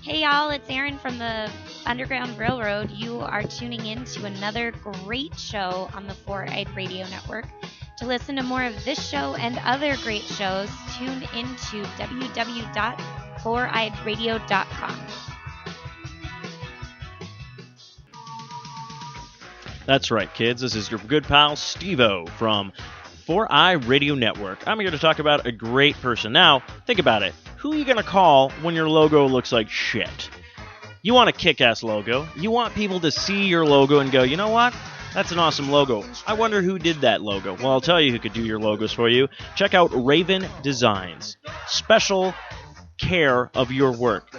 Hey y'all, it's Erin from the Underground Railroad. You are tuning in to another great show on the 4-Eyed Radio Network. To listen to more of this show and other great shows, tune into www.foureyedradio.com. That's right, kids. This is your good pal Steve-O from 4-Eye Radio Network. I'm here to talk about a great person. Now, think about it. Who are you going to call when your logo looks like shit? You want a kick-ass logo. You want people to see your logo and go, you know what? That's an awesome logo. I wonder who did that logo. Well, I'll tell you who could do your logos for you. Check out Raven Designs. Special care of your work.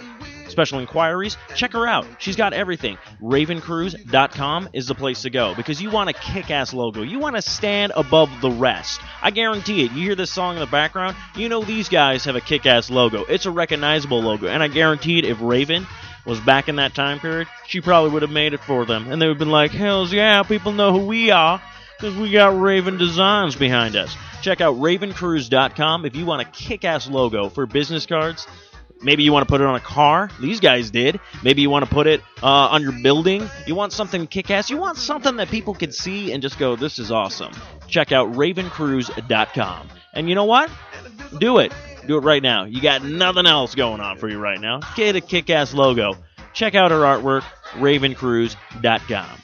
Special inquiries, check her out. She's got everything. Ravencruise.com is the place to go because you want a kick-ass logo. You want to stand above the rest. I guarantee it. You hear this song in the background, you know these guys have a kick-ass logo. It's a recognizable logo, and I guarantee it if Raven was back in that time period, she probably would have made it for them. And they would have been like, hells yeah, people know who we are because we got Raven Designs behind us. Check out Ravencruise.com if you want a kick-ass logo for business cards. Maybe you want to put it on a car. These guys did. Maybe you want to put it on your building. You want something kick-ass. You want something that people can see and just go, this is awesome. Check out Ravencruise.com. And you know what? Do it. Do it right now. You got nothing else going on for you right now. Get a kick-ass logo. Check out her artwork, Ravencruise.com.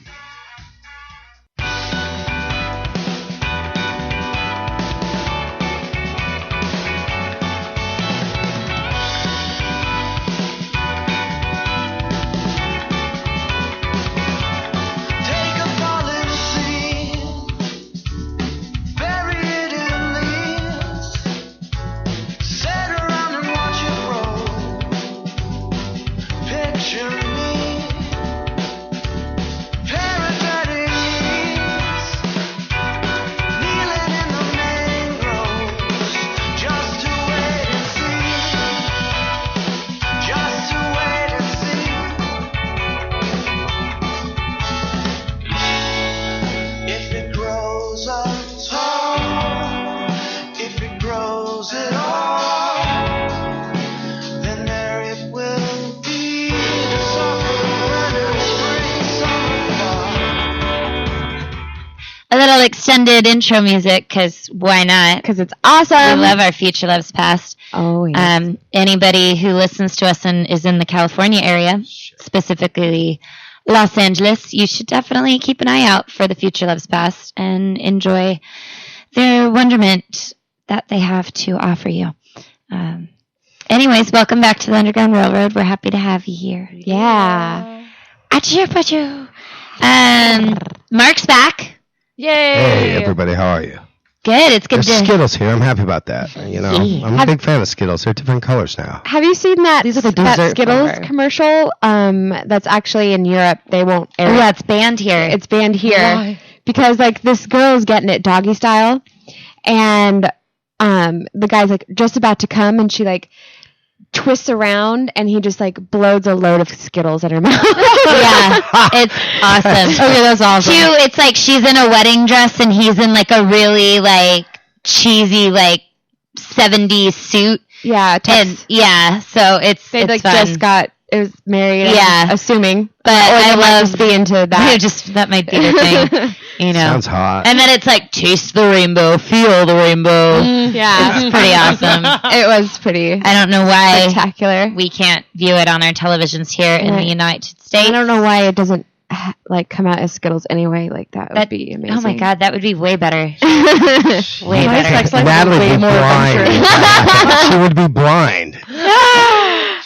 A little extended intro music, because why not? Because it's awesome. We love our Future Loves Past. Oh, yeah. Anybody who listens to us and is in the California area, specifically Los Angeles, you should definitely keep an eye out for the Future Loves Past and enjoy their wonderment that they have to offer you. Anyways, welcome back to the Underground Railroad. We're happy to have you here. Yeah. Achoo. Mark's back. Yay! Hey, everybody, how are you? Good. It's good There's to... Skittles here. I'm happy about that. You know, Yeah. I'm a big fan of Skittles. They're different colors now. Have you seen that, These are the that dessert Skittles flavor. commercial? That's actually in Europe. They won't air Oh, it. yeah, it's banned here. It's banned here. Why? Because, like, this girl's getting it doggy style, and the guy's, like, just about to come, and she, like, twists around, and he just, like, blows a load of Skittles in her mouth. Yeah, it's awesome. Okay, that's awesome. Too, it's like she's in a wedding dress and he's in like a really like cheesy like 70s suit. Yeah, And yeah, so it's they like fun. just got married. Yeah. I'm assuming, But or I they might love just be into that. that might be the thing, you know. Sounds hot. And then it's like taste the rainbow, feel the rainbow. Yeah, It's pretty awesome. It was pretty I don't know why spectacular. we can't view it on our televisions here in the Right. United States. I don't know why it doesn't like come out as Skittles anyway. Like that would be amazing. Oh my god, that would be way better. Way My better. sex life Natalie is way would be more blind. adventurous. She would be blind.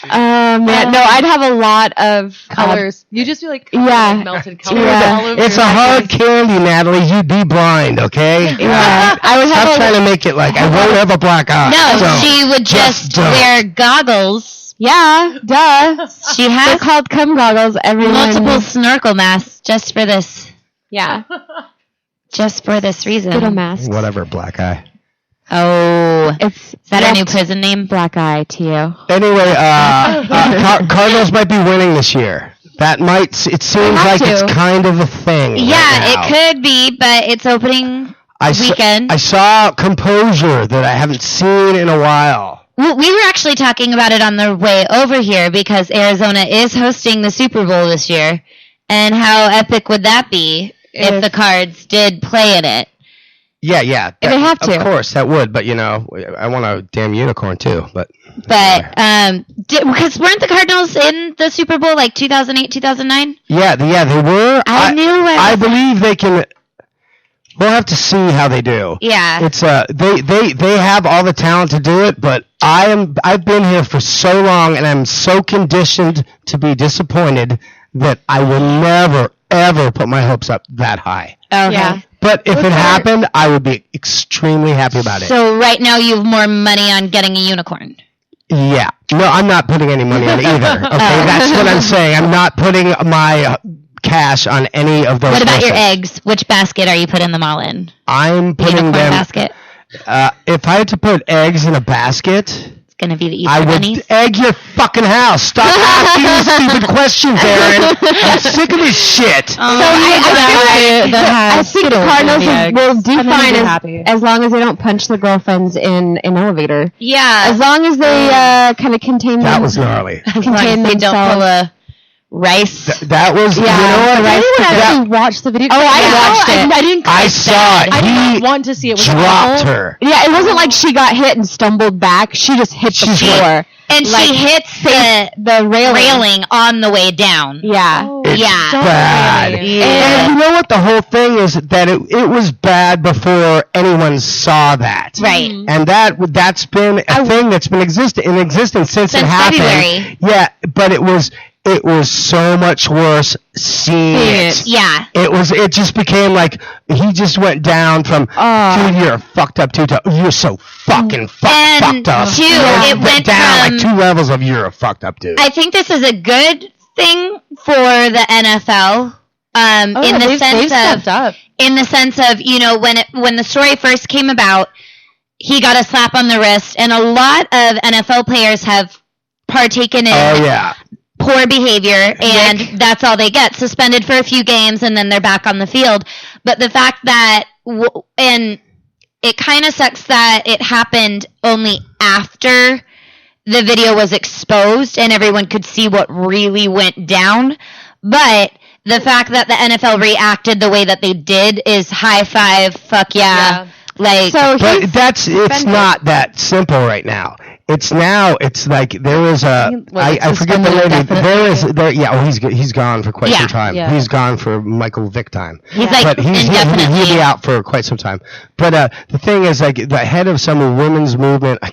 Yeah, no, I'd have a lot of colors. You just feel like yeah. melted colors Yeah. all over It's your a hard necklace. candy, Natalie. You'd be blind, okay? Yeah, I would have Stop trying to make it like I won't have a black eye. No, So, she would just don't. wear goggles. Yeah, duh. She They're has called cum goggles. Everyone. multiple snorkel masks just for this. Yeah. Just for this reason. Skittle masks. Whatever, black eye. Oh. Is that our new prison name? Black eye to you. Anyway, Cardinals might be winning this year. That might. It seems have like it's to. kind of a thing. Yeah, right now. it could be, but it's opening I weekend. I saw composure that I haven't seen in a while. Well, we were actually talking about it on the way over here because Arizona is hosting the Super Bowl this year. And how epic would that be if the Cards did play in it? Yeah. They have to. Of course, that would. But, I want a damn unicorn, too. But because weren't the Cardinals in the Super Bowl like 2008, 2009? Yeah, they were. I believe they can. We'll have to see how they do. Yeah. It's they have all the talent to do it, but I've been here for so long and I'm so conditioned to be disappointed that I will never ever put my hopes up that high. Okay. Yeah. But if it happened, I would be extremely happy about it. So right now you have more money on getting a unicorn. Yeah. No, I'm not putting any money on it either. Okay, that's what I'm saying. I'm not putting my cash on any of those. What about your eggs? Which basket are you putting them all in? I'm putting Unicorn them. basket. If I had to put eggs in a basket, It's gonna be the Easter I would bunnies. egg your fucking house. Stop asking me stupid questions, Aaron. I'm sick of this shit. I think the Cardinals will do And then fine you'll be happy. as long as they don't punch the girlfriends in an elevator. Yeah. As long as they kind of contain That them. was gnarly. Contain they don't themselves. pull a rice. That was. Yeah, you know what? the rice Anyone cooker. actually watched the video? Oh, I watched it. I didn't. I saw it. I He didn't want to see it. Was it dropped awful? her. Yeah, it wasn't like she got hit and stumbled back. She just hit the She's floor. And Like, she hits the railing on the way down. Yeah. Oh, Yeah. so Bad. funny. And you know what? The whole thing is that it was bad before anyone saw that. Right. And that's been a thing that's been in existence since it happened. February. Yeah, but it was so much worse seeing it. Yeah. It just became like he just went down from dude, you're fucked up to you're so fucking fucked up. Two, Yeah. it went down from, like 2 levels of you're a fucked up dude. I think this is a good thing for the NFL. In the sense of, when the story first came about, he got a slap on the wrist, and a lot of NFL players have partaken in poor behavior, and that's all they get, suspended for a few games, and then they're back on the field. But the fact that, and it kind of sucks that it happened only after the video was exposed and everyone could see what really went down. But the fact that the NFL reacted the way that they did is high five, fuck yeah. Like, So But he's it's not that simple right now. It's like there was I forget the lady. He's gone for quite some time. Yeah. He's gone for Michael Vick time. He's like But he'll indefinitely. be out for quite some time. But the thing is, like, the head of some women's movement, I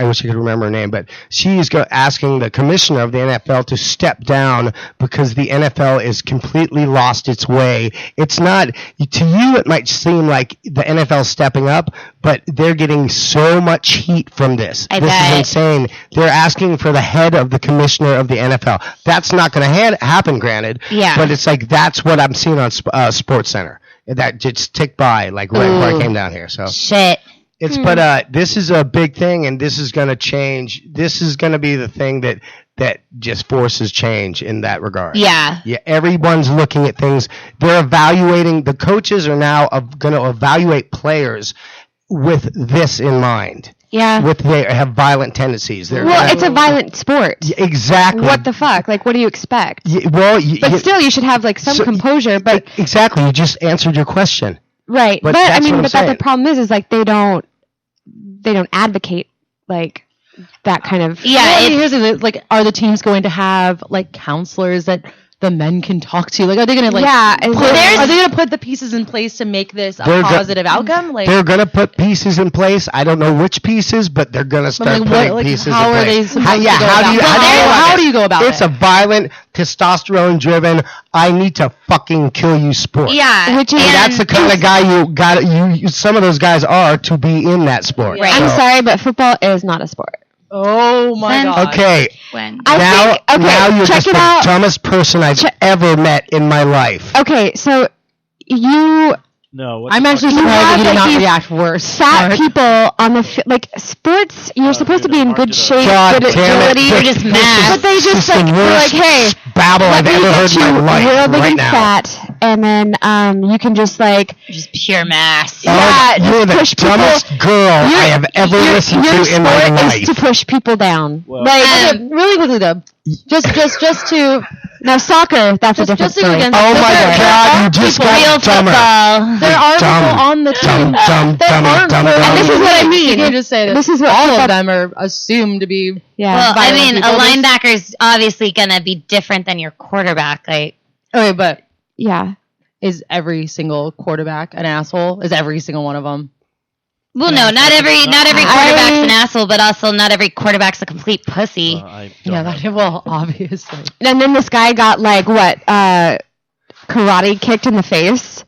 wish I could remember her name, but she's asking the commissioner of the NFL to step down because the NFL is completely lost its way. It's not, to you it might seem like the NFL stepping up, but they're getting so much heat from this. I This bet. is insane. They're asking for the head of the commissioner of the NFL. That's not going to happen, granted. Yeah. But it's like that's what I'm seeing on Sports Center. That just ticked by like right before I came down here. So shit. it's but this is a big thing, and this is going to change. This is going to be the thing that just forces change in that regard. Yeah. Yeah, everyone's looking at things. They're evaluating. The coaches are now going to evaluate players with this in mind. Yeah. They have violent tendencies. Well, it's a violent sport. Exactly. What the fuck? Like, what do you expect? But Still, you should have like some composure. But exactly, you just answered your question. right. But But I that's mean, what I'm but that the saying. problem is like they don't advocate like that kind of. Yeah. Well, I mean, here's the thing, like, are the teams going to have like counselors that the men can talk to? Like, are they going to like? Yeah, Are they going to put the pieces in place to make this a They're go- positive outcome? Like, They're going to put pieces in place. I don't know which pieces, but they're going to start putting pieces how in are place. they supposed to go how do you about it? How do you go about It's it? a violent, testosterone-driven, I need to fucking kill you sport. Yeah. Which is- And that's the kind of guy you got. You some of those guys are to be in that sport. Right. I'm So- sorry, but football is not a sport. Oh my Then- god. Okay. When? Now you're check just it the out. dumbest person I've ever met in my life. Okay, so you No. What I'm the actually fuck? surprised have, that you did like, not these react worse. fat Mark. people on the like sports, you're supposed to be in Mark good did a- shape, God good damn it. agility. You're just mad. But they just the like they're worst like, hey, babble let I've me ever get heard in you my life real big right and now. fat, and then you can just like Just pure mass. Yeah, you're the push people. dumbest girl I have ever listened your to in my sport life. is to push people down. Well, Like, really quickly though, just to Now soccer, that's a different just to go story. against- Oh my There God, are you just people- Real got dumber. football. there are Dumb. people on the team. Dumb, that dumb, aren't dumb, for- dumb. And this is what I mean. You can't just say that. This is what all football- of them are assumed to be. Yeah. Well, I violent mean, a people. linebacker's obviously going to be different than your quarterback. Like, Okay, but yeah. is every single quarterback an asshole? Is every single one of them? well, no, not every quarterback's an asshole, but also not every quarterback's a complete pussy. I don't Yeah, know. well, obviously. And then this guy got like karate kicked in the face.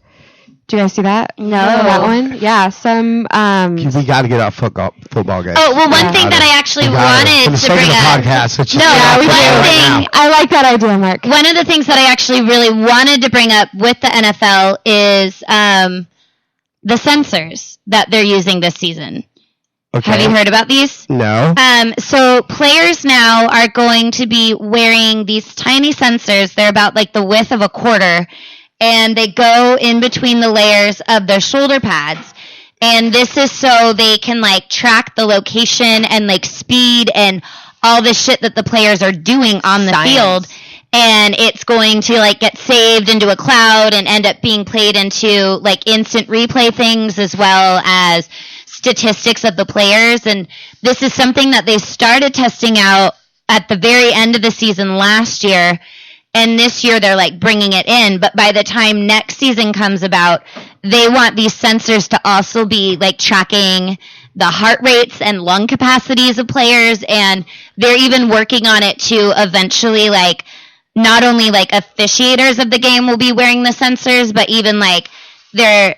Do you guys see that? No. That one? Yeah. Some We got to get off football, guys. Oh, well, one thing that I actually We gotta. wanted For the to sake bring of the up. podcast, let's just No, get off we football do. right now. I like that idea, Mark. One of the things that I actually really wanted to bring up with the NFL is the sensors that they're using this season. Okay. Have you heard about these? No. So players now are going to be wearing these tiny sensors. They're about like the width of a quarter, and they go in between the layers of their shoulder pads. And this is so they can like track the location and like speed and all the shit that the players are doing on the field. And it's going to like get saved into a cloud and end up being played into like instant replay things as well as statistics of the players. And this is something that they started testing out at the very end of the season last year. And this year they're like bringing it in. But by the time next season comes about, they want these sensors to also be like tracking the heart rates and lung capacities of players. And they're even working on it to eventually like not only like officiators of the game will be wearing the sensors, but even like they're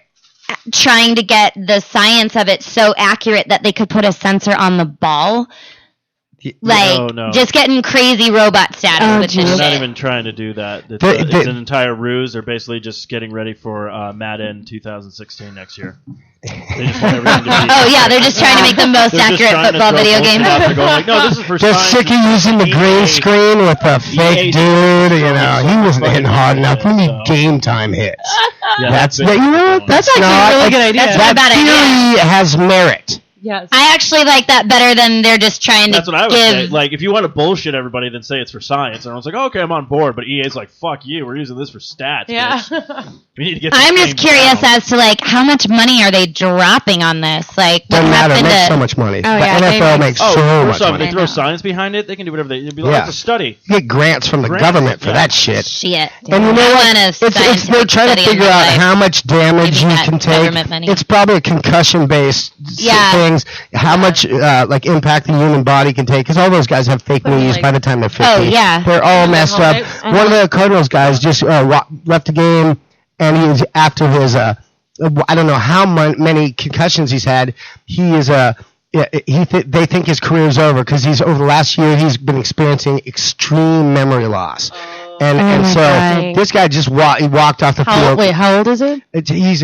trying to get the science of it so accurate that they could put a sensor on the ball. Like, No. just getting crazy robot status Oh, with They're this not shit. even trying to do that. It's, They- it's an entire ruse. They're basically just getting ready for Madden 2016 next year. They just want everything to be. Oh, yeah, they're just trying to make the most They're just accurate trying to football throw video bullshit game. out there going like, no, this is for They're science. sick of using the green EA screen with a fake dude. You know, he wasn't hitting hard enough. We need So- game time hits. Yeah, That's big you know one. that's actually not a really good idea. That's not a That bad idea. theory has merit. Yes. I actually like that better than they're just trying to That's what I would say. give. Like, if you want to bullshit everybody, then say it's for science. And everyone's like, oh, okay, I'm on board. But EA's like, fuck you. We're using this for stats. Yeah. Bitch. We need to get. This I'm just game curious down. as to like how much money are they dropping on this? Like, what Doesn't matter. It happened makes so to? much money. Oh, the yeah, they NFL make makes Oh, so first much off, money. they throw science behind it. They can do whatever they. It'd be like Yeah. it's a study. You get grants from the Grants, government for yeah. that shit. Shit. And you know I what? want a It's they're scientific trying to study in figure my out life. how much damage Giving you that can government take. money. It's probably a concussion-based Yeah. things. How much like impact the human body can take? Because all those guys have fake knees by the time they're 50. Oh, yeah. They're all messed up. heights. One of the Cardinals guys just left the game, and he was after his I don't know how many concussions he's had. He is they think his career is over because he's over the last year he's been experiencing extreme memory loss. And my so God. this guy just he walked off the field. How old is he?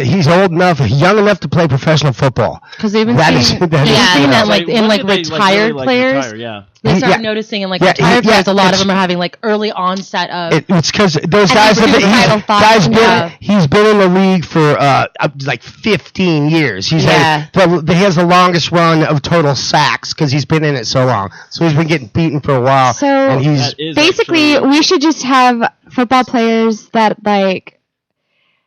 He's old enough, young enough to play professional football. Because they've been That is seeing, that Yeah. is, seen you know, that like in when like did they, retired really, players. retire? Yeah. They started Yeah. noticing in like Yeah, retired yeah, players, a lot of it's- them are having like early onset of. It's because those I guys think have suicidal been, thoughts guys and been stuff. he's been in the league for like 15 years. He has the longest run of total sacks because he's been in it so long. So he's been getting beaten for a while. So and he's That is basically, actually- we should just have football players that like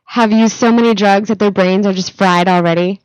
have used so many drugs that their brains are just fried already.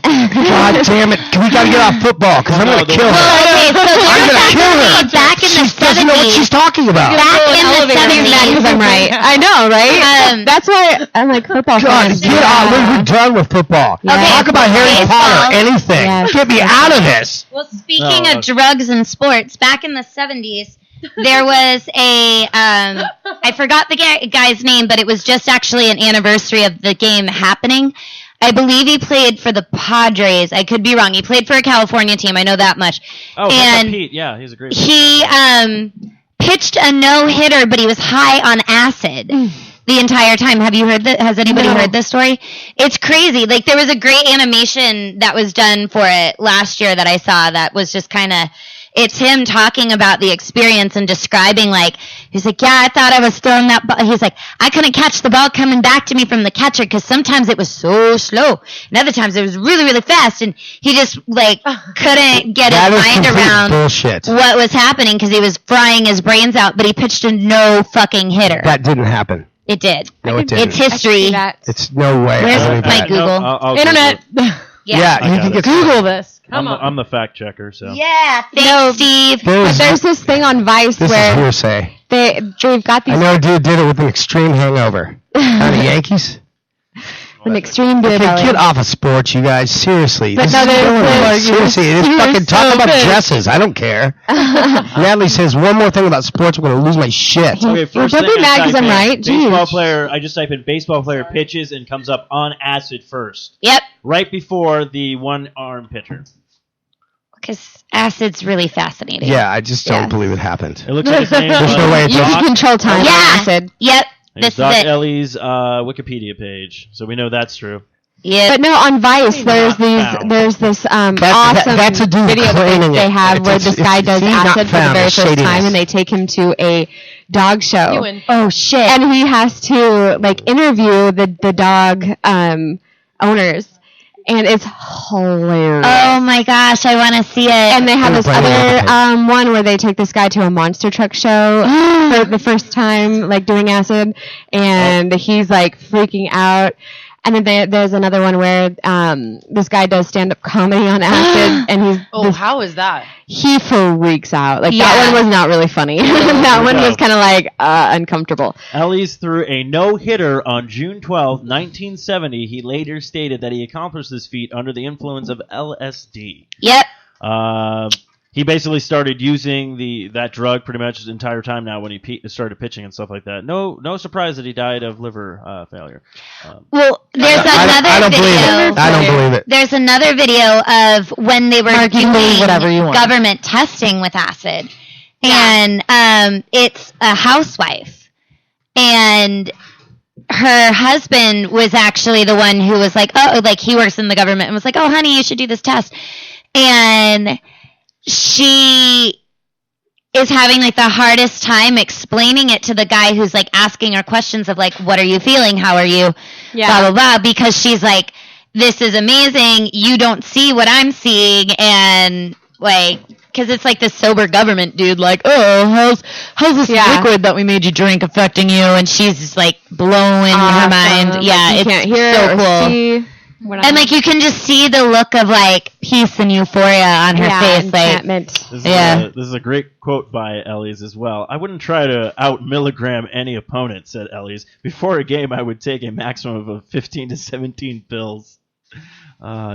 God damn it! We gotta get off football because I'm No, gonna the- kill her. Well, okay, so I'm gonna kill her. back in the She doesn't know what 70s. she's talking about. Back in the elevator. Because 70s. I'm right. I know, right? That's why I'm like football God, fans. get on. We're done with football. Okay, Talk about Harry baseball. Potter, anything. Yes. Get me out of this. Well, speaking No, of drugs and sports, back in the 70s, there was a, I forgot the guy's name, but it was just actually an anniversary of the game happening. I believe he played for the Padres. I could be wrong. He played for a California team. I know that much. Oh, and Pete. Yeah, he's a great. he pitched a no-hitter, but he was high on acid the entire time. Have you heard that? Has anybody heard this story? It's crazy. Like, there was a great animation that was done for it last year that I saw that was just kind of it's him talking about the experience and describing, like, he's like, yeah, I thought I was throwing that ball. He's like, I couldn't catch the ball coming back to me from the catcher because sometimes it was so slow and other times it was really, really fast. And he just, like, couldn't get his mind around what was happening because he was frying his brains out, but he pitched a no fucking hitter. That didn't happen. It did. No, it didn't. It's history. It's no way. Where's my Google? I'll Internet. Yeah, you can get Google this. Come on. I'm the fact checker, so. Yeah, thanks, Steve. There's this thing on Vice This where is hearsay. they've got I these know a dude did it with an extreme hangover. On the Yankees. an extreme beer Okay, belly. get off of sports, you guys. Seriously. But This no, is there's killing me. this- Seriously, it is you're fucking talk so about good. dresses. I don't care. Natalie says one more thing about sports, I'm going to lose my shit. Okay, first don't thing be mad I 'cause type I'm in, right. Baseball Jeez. player. I just type in baseball player pitches and comes up on acid first, Yep, right before the one-arm pitcher. because acid's really fascinating. Yeah, I just don't Yeah. believe it happened. It looks like his name There's no way it's You can Doc. control time Yeah. on acid. Yep, It's this Doc is it. Ellie's Wikipedia page, so we know that's true. Yep. But no, on Vice, there's found. this awesome that's a dude video claiming they it. have where this guy does he's not acid for the found, very it's first shadiness. time, and they take him to a dog show. You win. Oh shit. And he has to like interview the dog owners, and it's hilarious. Oh my gosh, I want to see it. And they have We're this playing it other with one where they take this guy to a monster truck show for the first time, like doing acid, and he's like freaking out. And then there's another one where this guy does stand-up comedy on acid, and How is that? he freaks out. Like Yeah. that one was not really funny. That one was kind of like uncomfortable. Ellie's threw a no-hitter on June 12, 1970. He later stated that he accomplished this feat under the influence of LSD. Yep. He basically started using that drug pretty much his entire time now when he started pitching and stuff like that. No surprise that he died of liver failure. Well, there's another I don't video. believe it. I don't believe it. There's another video of when they were Mark, you can believe doing whatever you want. government testing with acid. And it's a housewife. And her husband was actually the one who was like, oh, like he works in the government and was like, oh, honey, you should do this test. And she is having like the hardest time explaining it to the guy who's like asking her questions of like, what are you feeling? How are you? Blah, blah, blah. Because she's like, this is amazing. You don't see what I'm seeing. And like, because it's like the sober government dude, like, oh, how's this liquid that we made you drink affecting you? And she's just like blowing her mind. Yeah, you it's can't hear so or cool. see what And like you can just see the look of like peace and euphoria on her face. Like, enchantment. This is a great quote by Ellie's as well. I wouldn't try to out-milligram any opponent, said Ellie's. Before a game, I would take a maximum of 15 to 17 pills.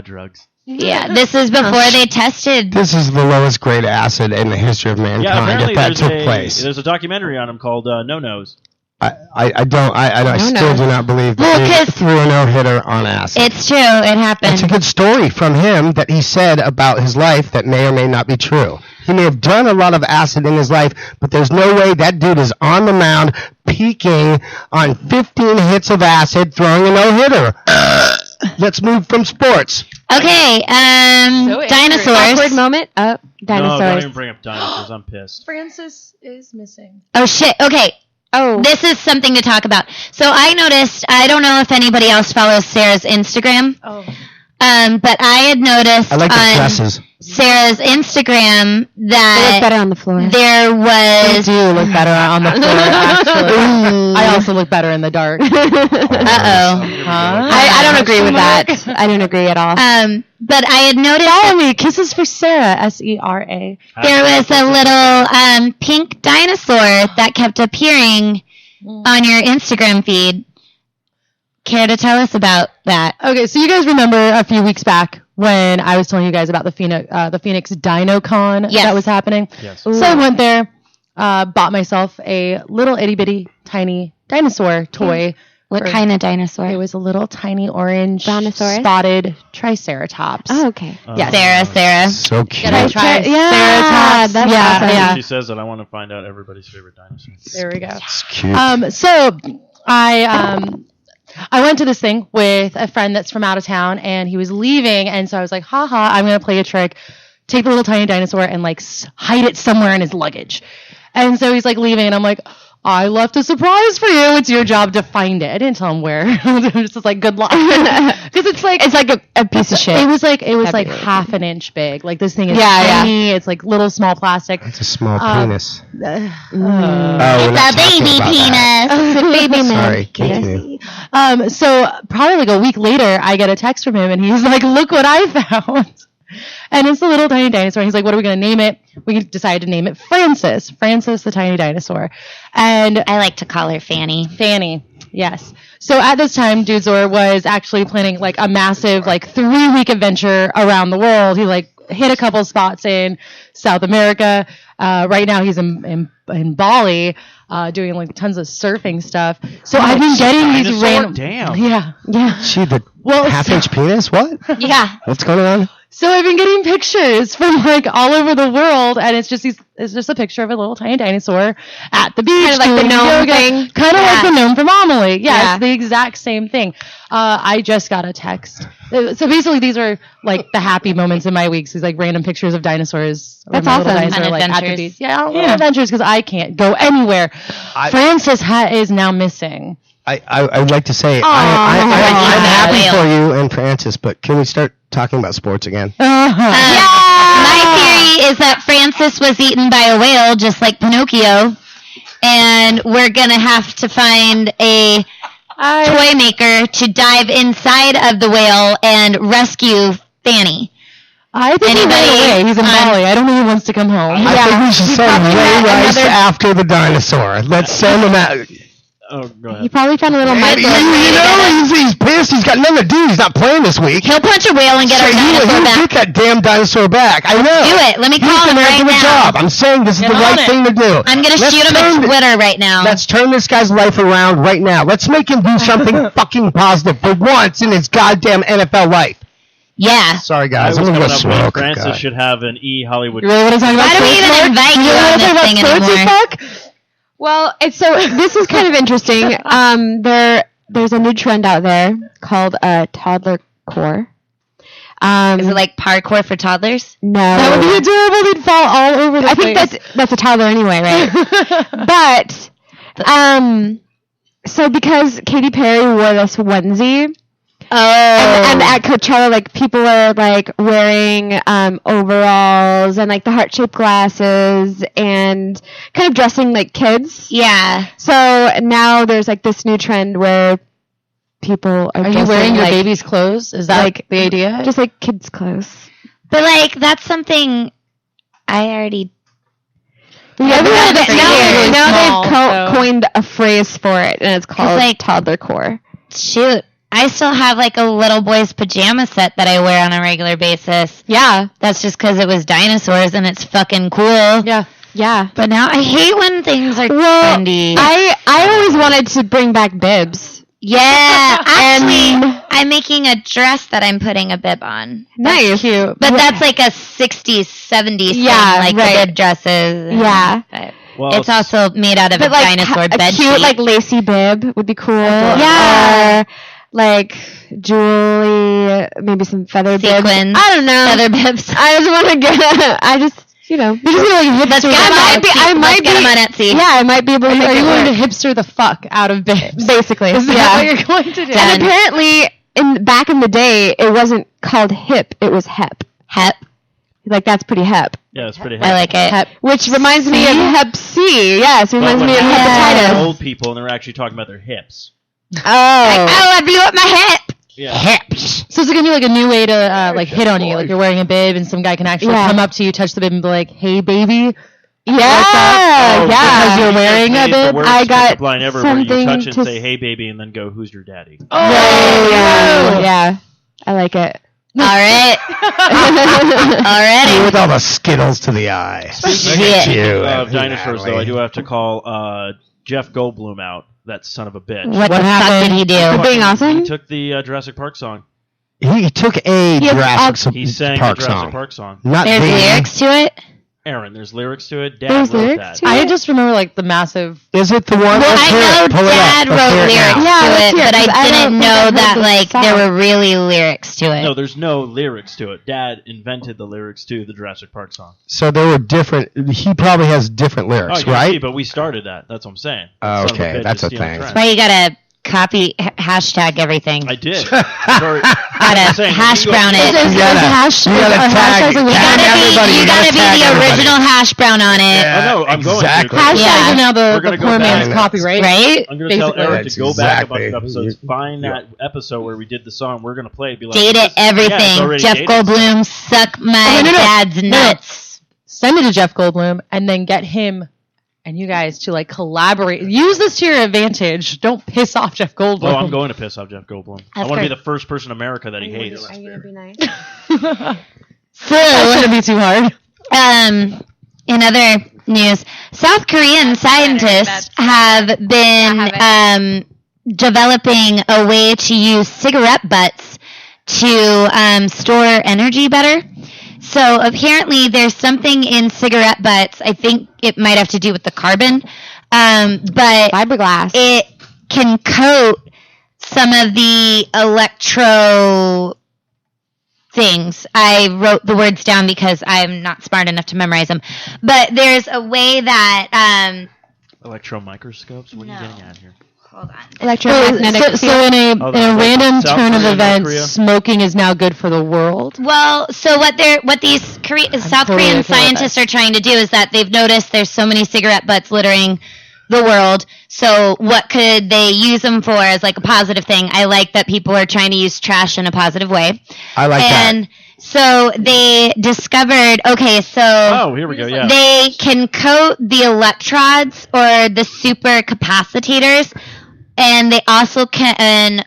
Drugs. yeah, this is before they tested. This is the lowest grade acid in the history of mankind. Yeah, apparently if that took there's place. a documentary on him called No Nose. I still do not believe Well, that 'cause he threw a no-hitter on acid. It's true. It happened. It's a good story from him that he said about his life that may or may not be true. He may have done a lot of acid in his life, but there's no way that dude is on the mound peaking on 15 hits of acid throwing a no-hitter. Let's move from sports. Okay, dinosaurs. Awkward moment. No, don't Dinosaurs. even bring up dinosaurs. I'm pissed. Francis is missing. Oh shit. Okay, Oh, this is something to talk about. So I noticed. I don't know if anybody else follows Sarah's Instagram. Oh. But I had noticed I like the on dresses. Sarah's Instagram they look that better on the floor. there I was. do look better on the floor, actually. I also look better in the dark. Uh-oh. I don't agree with that. I don't agree at all. But I had noticed Follow me. Kisses for Sarah. SERA. there was a little pink dinosaur that kept appearing on your Instagram feed. Care to tell us about that? Okay, so you guys remember a few weeks back when I was telling you guys about the Phoenix Dino Con Yes. that was happening? Yes. So I went there, bought myself a little itty bitty tiny dinosaur toy. What kind of dinosaur? It was a little tiny orange Brontosaurus? spotted triceratops. Oh, okay. Yes. Sarah. So cute. Get it? Yeah, that's Yeah, awesome. yeah. She says that I want to find out everybody's favorite dinosaur. There we go. It's cute. So I went to this thing with a friend that's from out of town, and he was leaving, and so I was like, haha, I'm going to play a trick. take the little tiny dinosaur and like hide it somewhere in his luggage. And so he's like leaving, and I'm like, I left a surprise for you. It's your job to find it. I didn't tell him where. I'm just like, good luck. Because it's like a piece of shit. It was like Really half an inch big. Like this thing is Yeah, tiny. It's like little small plastic. It's a small penis. It's a baby penis. It's a baby man. Sorry, continue. So probably like a week later, I get a text from him, and he's like, "Look what I found." And it's a little tiny dinosaur. He's like, what are we going to name it? We decided to name it Francis. Francis the tiny dinosaur. And I like to call her Fanny. Fanny, yes. So at this time, Dudesor was actually planning like a massive like 3-week adventure around the world. He like hit a couple spots in South America. Right now he's in Bali doing like tons of surfing stuff. So I've been getting these random... Damn. Yeah. She the Well, half-inch penis? What? Yeah. What's going on? So I've been getting pictures from like all over the world, and it's just a picture of a little tiny dinosaur at the beach, Kind of like the doing gnome yoga. thing. Kind of like the gnome from Amelie. Yeah, Yeah. it's the exact same thing. I just got a text. So basically, these are like the happy moments in my weeks. These like random pictures of dinosaurs. That's my little awesome. Dinosaur, Fun like, at the adventures. beach. Yeah, little adventures because I can't go anywhere. Francis is now missing. I would like to say I'm Yeah. happy for you and Francis, but can we start talking about sports again? My theory is that Francis was eaten by a whale, just like Pinocchio, and we're gonna have to find a toy maker to dive inside of the whale and rescue Fanny. I think he ran away. He's in Bali. I don't think he wants to come home. I think we should send Ray Rice after the dinosaur. Let's send him out. Oh, go He ahead. probably found a little You micro. know, he's pissed. He's got nothing to do. He's not playing this week. He'll punch a whale and get So our dinosaur he'll back. get that damn dinosaur back. I know. Do it. Let me He's call him gonna right do a now. job. I'm saying this is the right thing to do. I'm gonna Let's shoot him turn a Twitter right now. Let's turn this guy's life around right now. Let's make him do something fucking positive for once in his goddamn NFL life. Yeah. Sorry, I guys. was I'm coming gonna go up with smoke. Francis God. should have an E Hollywood. You really want to talk about Why do we sports, even Mark? invite you really on wanna this talk about thing sports, you anymore? fuck? Well, this is kind of interesting. There's a new trend out there called toddler core. Is it like parkour for toddlers? No. That would be adorable. They'd fall all over the I place. think that's a toddler anyway, right? But so because Katy Perry wore this onesie, and at Coachella, like people are like wearing overalls and like the heart-shaped glasses and kind of dressing like kids. Yeah. So now there's like this new trend where people are Are you dressing wearing your like, baby's clothes? Is that like the idea? just like kids' clothes. But like that's something I already Yeah, done for years. now Small, they've so- coined a phrase for it, and it's called like- toddler core. shoot. I still have like a little boy's pajama set that I wear on a regular basis. Yeah, That's just because it was dinosaurs and it's fucking cool. yeah. yeah. But now I hate when things are Well, trendy. I always wanted to bring back bibs. yeah, actually, I'm making a dress that I'm putting a bib on. Nice. Cute. But that's like a 60s, 70s thing, Yeah, like right. the bib dresses. Yeah. But Well, it's also made out of But a like dinosaur a bed cute sheet. like lacy bib would be cool. Yeah. Or like jewelry, maybe some feather bibs. Sequins. I don't know. Feather bibs. I just want to get. I just you're just gonna like Let's hipster. get 'em on Etsy. I Let's might get 'em be. on Etsy. Yeah, I might be able to make Are you it going work. to hipster the fuck out of babes? Basically, Is that yeah. what you're going to do? Done. And apparently, back in the day, it wasn't called hip; it was hep. Hep. Like that's pretty hep. yeah, it's pretty. I like it. Hep, which reminds me of Hep C. Yes, But reminds when me of they were hepatitis. old people, and they were actually talking about their hips. Oh, I blew up my hip. Yeah. Hips. So it's going to be like a new way to like hit on you. Like you're wearing a bib and some guy can actually Yeah. come up to you, touch the bib and be like, hey, baby. yeah, Oh, yeah. because you're wearing a Made the bib. worst I got pickup line ever where you something touch and to say, "Hey, baby," and then go, "Who's your daddy?" Oh, yeah, yeah. I like it. All right. Already. With all the Skittles to the eye. Shit. You, Of dinosaurs, though, I Natalie. do have to call Jeff Goldblum out. That son of a bitch. What the fuck happened? did he do? For being awesome? He took the Jurassic Park song. He took a He has Jurassic He sang Park the Jurassic song. Park song. Not There's the lyrics to it? Aaron, there's lyrics to it. Dad There's wrote lyrics that. to it? I just remember like the massive. Is it the one? Well, Let's hear I it. know Pull it up. Dad Let's wrote hear it lyrics now. Yeah, to let's it, hear it, but 'cause I I don't didn't think know I've heard that the like there song. were really lyrics to it. No, there's no lyrics to it. Dad invented the lyrics to the Jurassic Park song. So there were different. He probably has different Oh, lyrics, you right? see, but we started that. That's what I'm saying. Oh, Son of a okay, bitch that's is a stealing thing. trends. That's why you gotta copy hashtag everything. I did. Sorry. Gotta saying, hash you go- brown it. You gotta tag You gotta be the original hash brown on it, Yeah, Oh, no, I'm going to. exactly. Hashtags Yeah. are now We're the gonna go poor back. man's copyright. right? I'm going to tell Basically. Eric That's to go back a bunch of exactly- episodes, find yeah. that episode where we did the song. We're going to play it. Be like, Date this- it, everything. Yeah, it's already Jeff dated. Goldblum, suck my no, no. dad's No. nuts. Send it to Jeff Goldblum and then get him and you guys to like collaborate. Use this to your advantage. Don't piss off Jeff Goldblum. Oh, I'm going to piss off Jeff Goldblum. I That's want to be great. the first person in America that he hates. Are you gonna be nice? That So, shouldn't be too hard. in other news, South Korean scientists have been developing a way to use cigarette butts to store energy better. So apparently there's something in cigarette butts. I think it might have to do with the carbon, but Fiberglass. it can coat some of the electro things. I wrote the words down because I'm not smart enough to memorize them. But there's a way that Electron microscopes? What are you No. getting at here? hold on. Electromagnetic. So in Oh, a that's random South turn of Korea, North events, Korea. smoking is now good for the world. Well, so what these South totally Korean okay with scientists are trying to do is that they've noticed there's so many cigarette butts littering the world. So what could they use them for as like a positive thing? I like that people are trying to use trash in a positive way. I like And so they discovered, okay, so Oh, here we go. Yeah. they can coat the electrodes or the supercapacitors, and they also can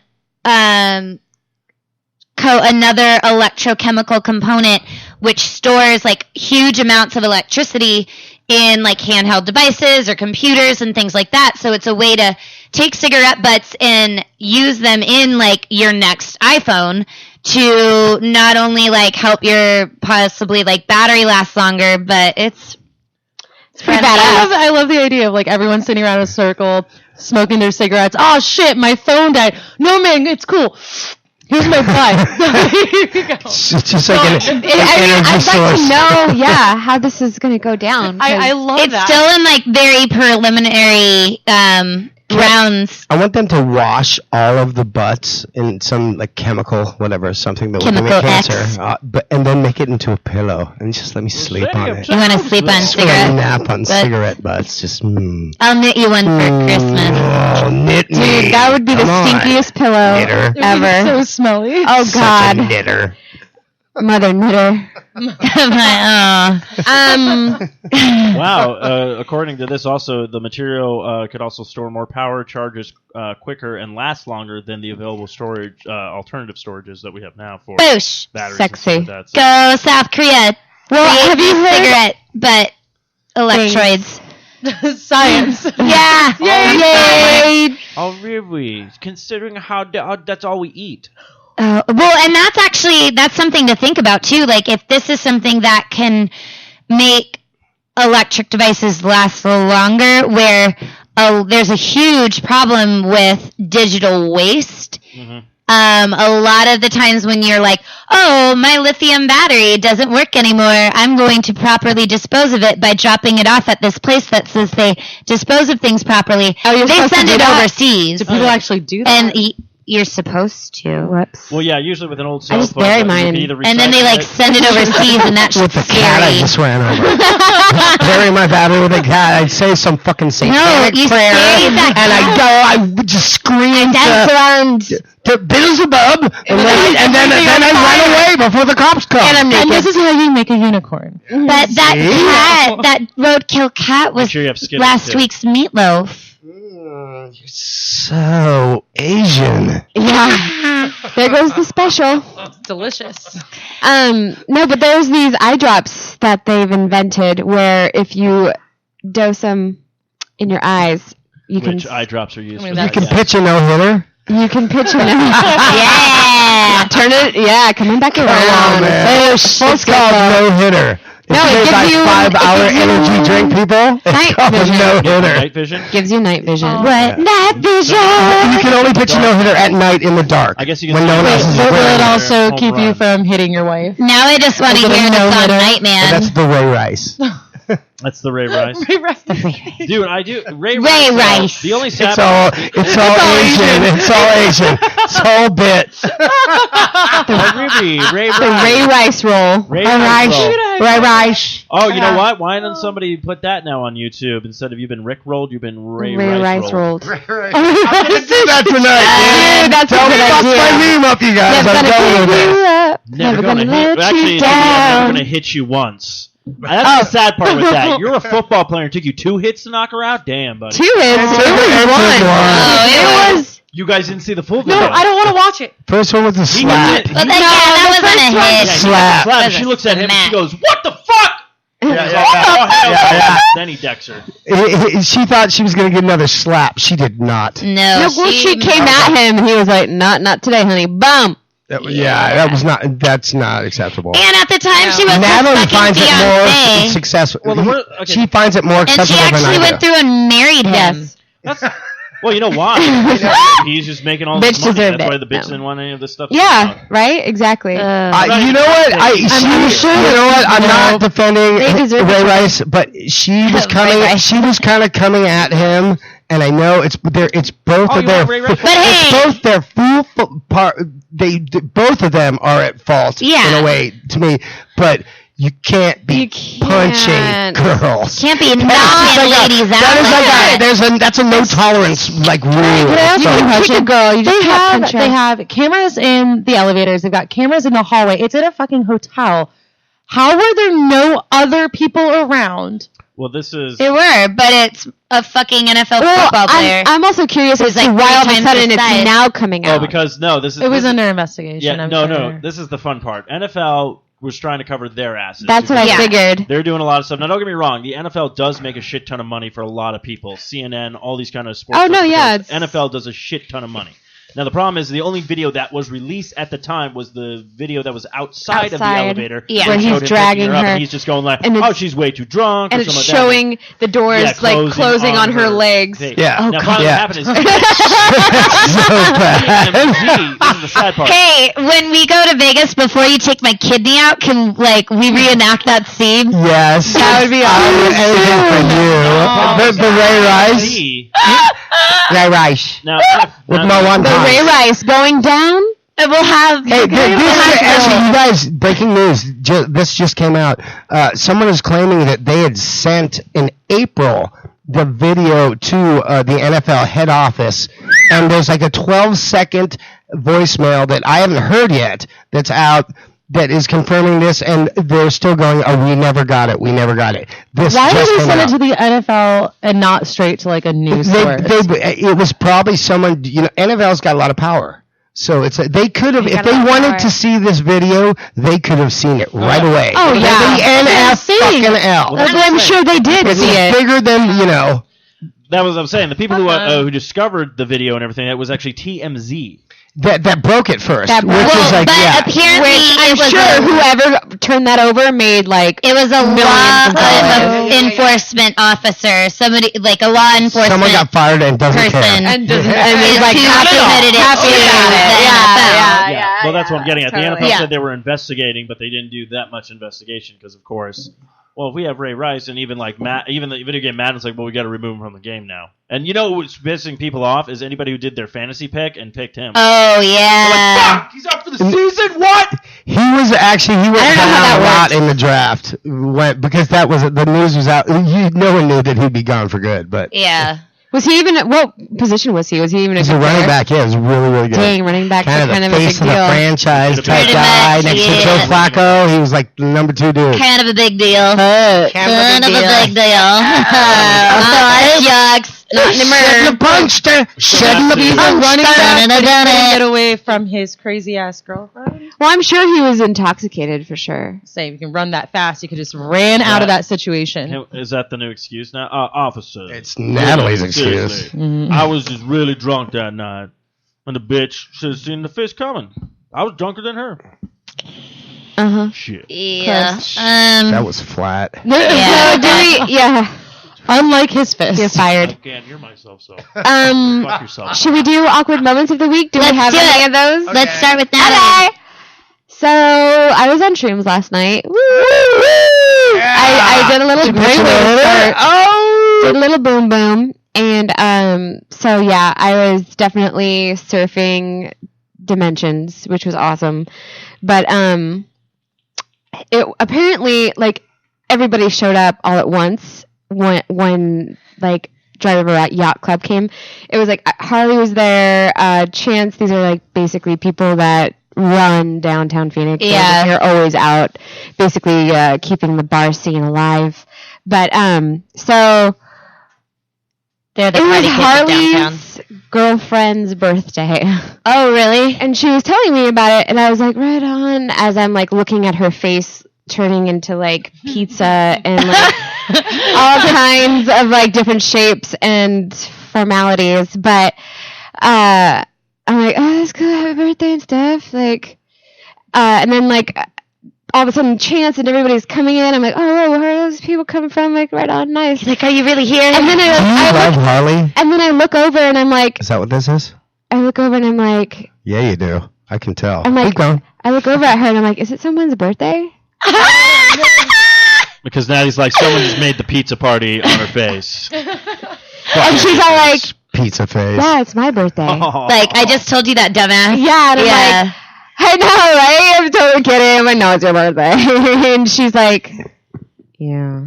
coat another electrochemical component which stores like huge amounts of electricity in like handheld devices or computers and things like that. So it's a way to take cigarette butts and use them in like your next iPhone to not only like help your possibly like battery last longer, but it's pretty badass. I love the idea of like everyone sitting around in a circle, smoking their cigarettes. Oh shit, my phone died. No man, it's cool. Here's my butt. Here you go. It's just like an energy I'd source. like to know, how this is going to go down. I love It's that. still in like very preliminary rounds. I want them to wash all of the butts in some like chemical, whatever, something that will give me Chemical cancer, X. and then make it into a pillow and just let me sleep on it. You want to sleep on Just want to cigarette? nap on But- cigarette butts. Just I'll knit you one for Christmas. Oh, knit me. Dude, that would be the Come on. stinkiest pillow Knitter. ever. So smelly. Oh Such a God, knitter. mother knitter. Wow. According to this, also the material could also store more power, charges quicker, and last longer than the available storage alternative storages that we have now for Boosh. batteries. Sexy. And stuff like that. Go South Korea. Well, Create have you these heard? cigarette butt electrodes? Science. Yeah. Yay. Oh, really? Considering how that's all we eat. Well, and that's something to think about too. Like if this is something that can make electric devices last longer, where there's a huge problem with digital waste. Mm-hmm. A lot of the times when you're like, oh, my lithium battery doesn't work anymore, I'm going to properly dispose of it by dropping it off at this place that says they dispose of things properly. Oh, you're they supposed to send do it that? overseas. Do people actually do that? And you're supposed to. Whoops. Well, yeah, usually with an old cell just phone, bury you mine can either And then they recycle like it- send it overseas, and that's With the cat I scary. just ran over. Bury my battery with a cat. I'd say some fucking satanic you prayer, say that and I would just scream to Beelzebub, and then I run away before the cops come. And this is how you make a unicorn. But that cat, that roadkill cat, was sure you have Skittles, last too. week's meatloaf. You're so Asian. Yeah. There goes the special. Delicious. No, but there's these eye drops that they've invented where if you dose them in your eyes, you can Which eye drops are used I mean, for You that? can Yeah. pitch a no-hitter. you can pitch it. Yeah. Turn it. Yeah, coming back around. Come on, man. Boosh. It's called no-hitter. No, it gives like you 5-hour energy drink people. night It's called a vision. no-hitter. Night vision. Gives you night vision. Oh. What? Night vision. You can only pitch a no-hitter at night in the dark. I guess you can when see no one it. else is But will it around. also Home keep you run. from hitting your wife? Now I just want Is to it a hear the song no-hitter? Nightman. That's the Ray Rice. That's the Ray Rice. Dude, I do. Ray Rice. The only sad It's all Asian. It's all Asian. It's all bit. Ray The Ray Rice roll. Ray Rice roll. Ray Rice. Oh, you know what? Why doesn't somebody put that now on YouTube? Instead of you've been Rick rolled, you've been Ray Rice rolled. rolled. I'm gonna do that tonight. Dude, that's a Tell me good about idea. my meme up, you guys. Never I'm gonna going with give it. you up. Never gonna hit. let Actually, you I'm never down. gonna hit you once. That's the sad part with that. You're a football player and it took you 2 hits to knock her out. Damn, buddy. 2 hits. It was It's one. Oh, It was. You guys didn't see the full video. No, I don't want to watch it. First one was a He slap. did- But he- then, that wasn't a Yeah, hit. he got Slap. slapped. Was She it? looks at him and she Smack. goes, "What the fuck?" Yeah, He's yeah, like, yeah. "Oh, hell Yeah, no." yeah. Then he decks her. She thought she was going to get another slap. She did not. No, No, well, she came at him, and he was like, "Not today, honey." Boom. That was not. That's not acceptable. And at the time, she was Natalie her fucking finds it more fiancé. successful. Well, okay. She finds it more And she acceptable than I actually do. went through and married him. Yes. Well, you know why? He's just making all Bitch this money. deserved That's why it. the bitch No. didn't want any of this stuff. Yeah. Right. Exactly. You know what? I'm sure You know what? I'm not defending They deserve Ray it. Rice, but she was coming. Rice. She was kind of coming at him, and I know it's both Oh, of you their. want Ray Rice? But hey- it's both their full part. Both of them are at fault Yeah. in a way to me, but. You can't be You can't. punching girls. Can't be That's knocking just like ladies out. that's a no tolerance like rule. Can I ask So- you a Punch question? a girl. You just They can't have punch her. they have cameras in the elevators. They've got cameras in the hallway. It's at a fucking hotel. How were there no other people around? Well, this is. There were, but it's a fucking NFL football player. I'm also curious as Who's to like why all of 3 a times sudden the it's size. now coming out. Oh, because no, this is. It was this, under investigation. Yeah, I'm no. sure. This is the fun part. NFL was trying to cover their asses. That's what I Yeah. figured. They're doing a lot of stuff. Now, don't get me wrong. The NFL does make a shit ton of money for a lot of people. CNN, all these kind of sports. Oh, no, stuff, yeah, because NFL does a shit ton of money. Now, the problem is the only video that was released at the time was the video that was outside of the Outside. elevator. Yeah. It Where he's showed him dragging picking up, her. and he's just going like, And oh, it's- she's way too drunk. And or it's something like that. showing the doors Yeah, like closing on her legs. Hey, Yeah. Oh, now, God. probably Yeah. what happened is so bad. TMZ, this is the sad part. Hey, when we go to Vegas before you take my kidney out, can we reenact that scene? Yes. That would be I would awesome. anything for you. The Ray Rice. TMZ, Ray Rice. now, With now- my one The time. Ray Rice going down. And we'll have. Hey, actually, you guys, breaking news. This just came out. Someone is claiming that they had sent in April the video to the NFL head office, and there's like a 12-second voicemail that I haven't heard yet that's out that is confirming this, and they're still going, oh, we never got it. We never got it. This Why just did they came send out. it to the NFL and not straight to like a news source? It was probably someone. NFL's got a lot of power. So they could have, if got a they lot of wanted power. to see this video, they could have seen it right away. Oh, yeah. The Insane. NFL. I'm sure they did It's see it. bigger than, that was what I'm saying. The people who discovered the video and everything, that was actually TMZ. that broke it first. That which broke- is like, but yeah. apparently I'm it was sure whoever turned that over made like It was a Millions law of dollars. enforcement officer, somebody like a law enforcement Someone got fired and doesn't person, care. and he's is like who happy submitted it happy to about it. the NFL. Yeah. Well, that's what I'm getting at. The totally. NFL Yeah. said they were investigating, but they didn't do that much investigation because, of course, well, if we have Ray Rice and even like even the video game Madden's like, well, we got to remove him from the game now. And you know what's pissing people off is anybody who did their fantasy pick and picked him. Oh They're yeah. like, fuck, he's out for the season. What? He went I don't know how down that a lot works. in the draft because the news was out. No one knew that he'd be gone for good, but Yeah. Was he even what position was he? Was he even a he's good a running player? back. Yeah, it was really, really good. Dang, running back Kind of kind the of a big face of the deal. franchise type Pretty guy much, next to yeah. Joe Flacco. He was like the number 2 dude. Kind of a big deal. Kind Kind of a big deal. Jocks. Not Shouldn't have punched her. Shouldn't have He's a punched running her. back, but he Done couldn't it. get away from his crazy ass girlfriend. Well, I'm sure he was intoxicated for sure. Same, you can run that fast. You could just ran out of that situation. Is that the new excuse now? Officer. It's Natalie's Seriously. excuse. Mhm. I was just really drunk that night. And the bitch should have seen the fish coming. I was drunker than her. Uh-huh. Shit. Yeah. That was flat. Yeah. So do we, yeah. Unlike his fist. You're fired. I can't hear myself, so fuck yourself. Should we do awkward moments of the week? Do we Let's have do any it. of those? Let's start with Natalie. Okay. So I was on shrooms last night. Woo! I did a little great did a little boom boom, and so yeah, I was definitely surfing dimensions, which was awesome. But it apparently like everybody showed up all at once when like Driver at Yacht Club came. It was like Harley was there, Chance. These are like basically people that run downtown Phoenix. Yeah. They're always out, basically keeping the bar scene alive. But so They're the it was party kids of downtown. Harley's girlfriend's birthday. Oh, really? And she was telling me about it, and I was like, right on, as I'm like looking at her face turning into like pizza and like all kinds of like different shapes and formalities. But I'm like, oh, that's cool, happy birthday and stuff. Like, and then like all of a sudden Chance and everybody's coming in. I'm like, oh, where are those people coming from? Like, right on, nice. Like, are you really here? And then Do you love Harley? and then I look over and I'm like, Is that what this is? I look over and I'm like, Yeah, you do. I can tell. I'm like, Keep going. I look over at her and I'm like, is it someone's birthday? Because Natty's like, someone just made the pizza party on her face. And she's all like, Pizza face. yeah, it's my birthday. Like, I just told you that, dumbass. Yeah, and I'm Yeah. like, I know, right? I'm totally kidding. I know it's your birthday. And she's like, yeah.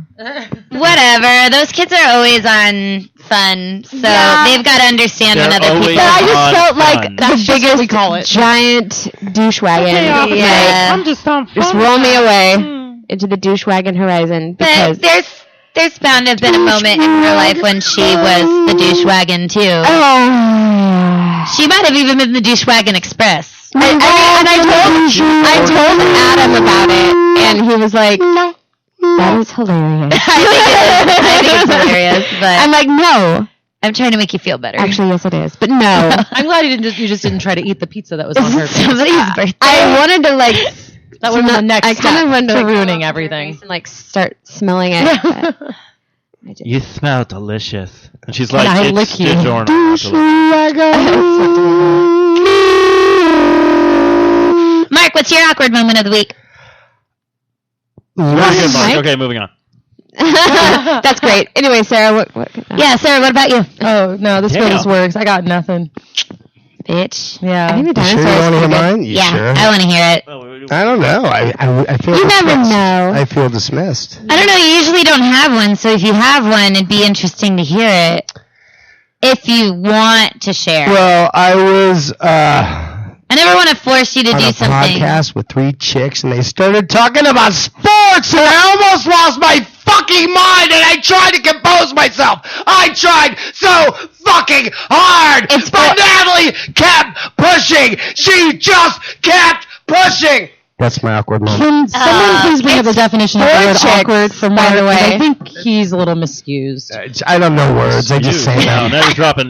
Whatever. Those kids are always on fun, so Yeah. they've got to understand when They're other always people. But I just on felt like fun. the just what we call biggest it. giant douche wagon. Yeah. I'm just on Just roll me away into the douche wagon horizon because But there's bound to have been a moment in her life when she was the douche wagon too. She might have even been the douche wagon express. I told Adam about it, and he was like, that is hilarious. I think it's hilarious, but I'm like, no. I'm trying to make you feel better. Actually, yes, it is. But no. I'm glad you just didn't try to eat the pizza that was on her face. Somebody's birthday. I wanted to, like, That would have been the next I kind step of wanted to to ruining everything. and, like, start smelling it. but I didn't. You smell delicious. And she's Can like, I it's lick you? DiGiorno. Mark, what's your awkward moment of the week? Very good, Mark. Mike? Okay, moving on. That's great. Anyway, Sarah, what Yeah, Sarah, what about you? Oh, no, this Damn. really works. I got nothing. Bitch. Yeah. I think the You sure you dinosaurs want to hear pretty good. mine? You Yeah, sure? I want to hear it. I don't know. I feel You never dismissed. know. I feel dismissed. I don't know, you usually don't have one, so if you have one, it'd be interesting to hear it. If you want to share. Well, I was I never want to force you to on do a something. podcast with 3 chicks, and they started talking about sports, and I almost lost my fucking mind, and I tried to compose myself. I tried so fucking hard, but Natalie kept pushing. She just kept pushing. That's my awkward moment. Can someone please bring up the definition of the word chicks, awkward for Mark? by the way. I think he's a little misused. I don't know words. I just say No, them. now you're dropping.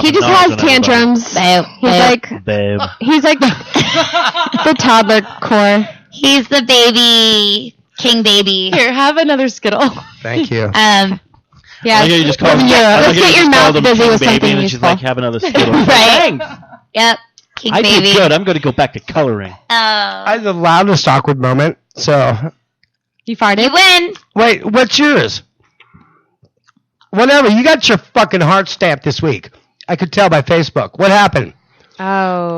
He just knowledge has on everybody. tantrums. Babe, He's like, Babe. he's like the toddler core. he's the baby, king baby. Here, have another Skittle. Thank you. Um, Yeah. I like how you just called him. Let's I like how you get your just mouth called him busy King with Baby, something and she's useful. like, have another Skittle. Right. Yep, king I baby. did good. I'm going to go back to coloring. I had the loudest awkward moment. So, You farted? You win. wait, what's yours? Whatever. You got your fucking heart stamped this week. I could tell by Facebook. What happened? Oh.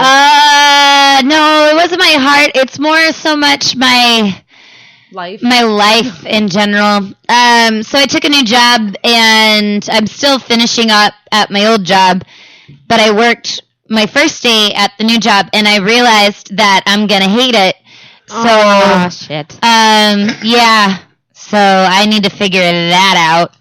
No, it wasn't my heart. It's more so much my Life. life in general. So I took a new job, and I'm still finishing up at my old job, but I worked my first day at the new job, and I realized that I'm gonna hate it. So, Oh, shit. yeah. So I need to figure that out.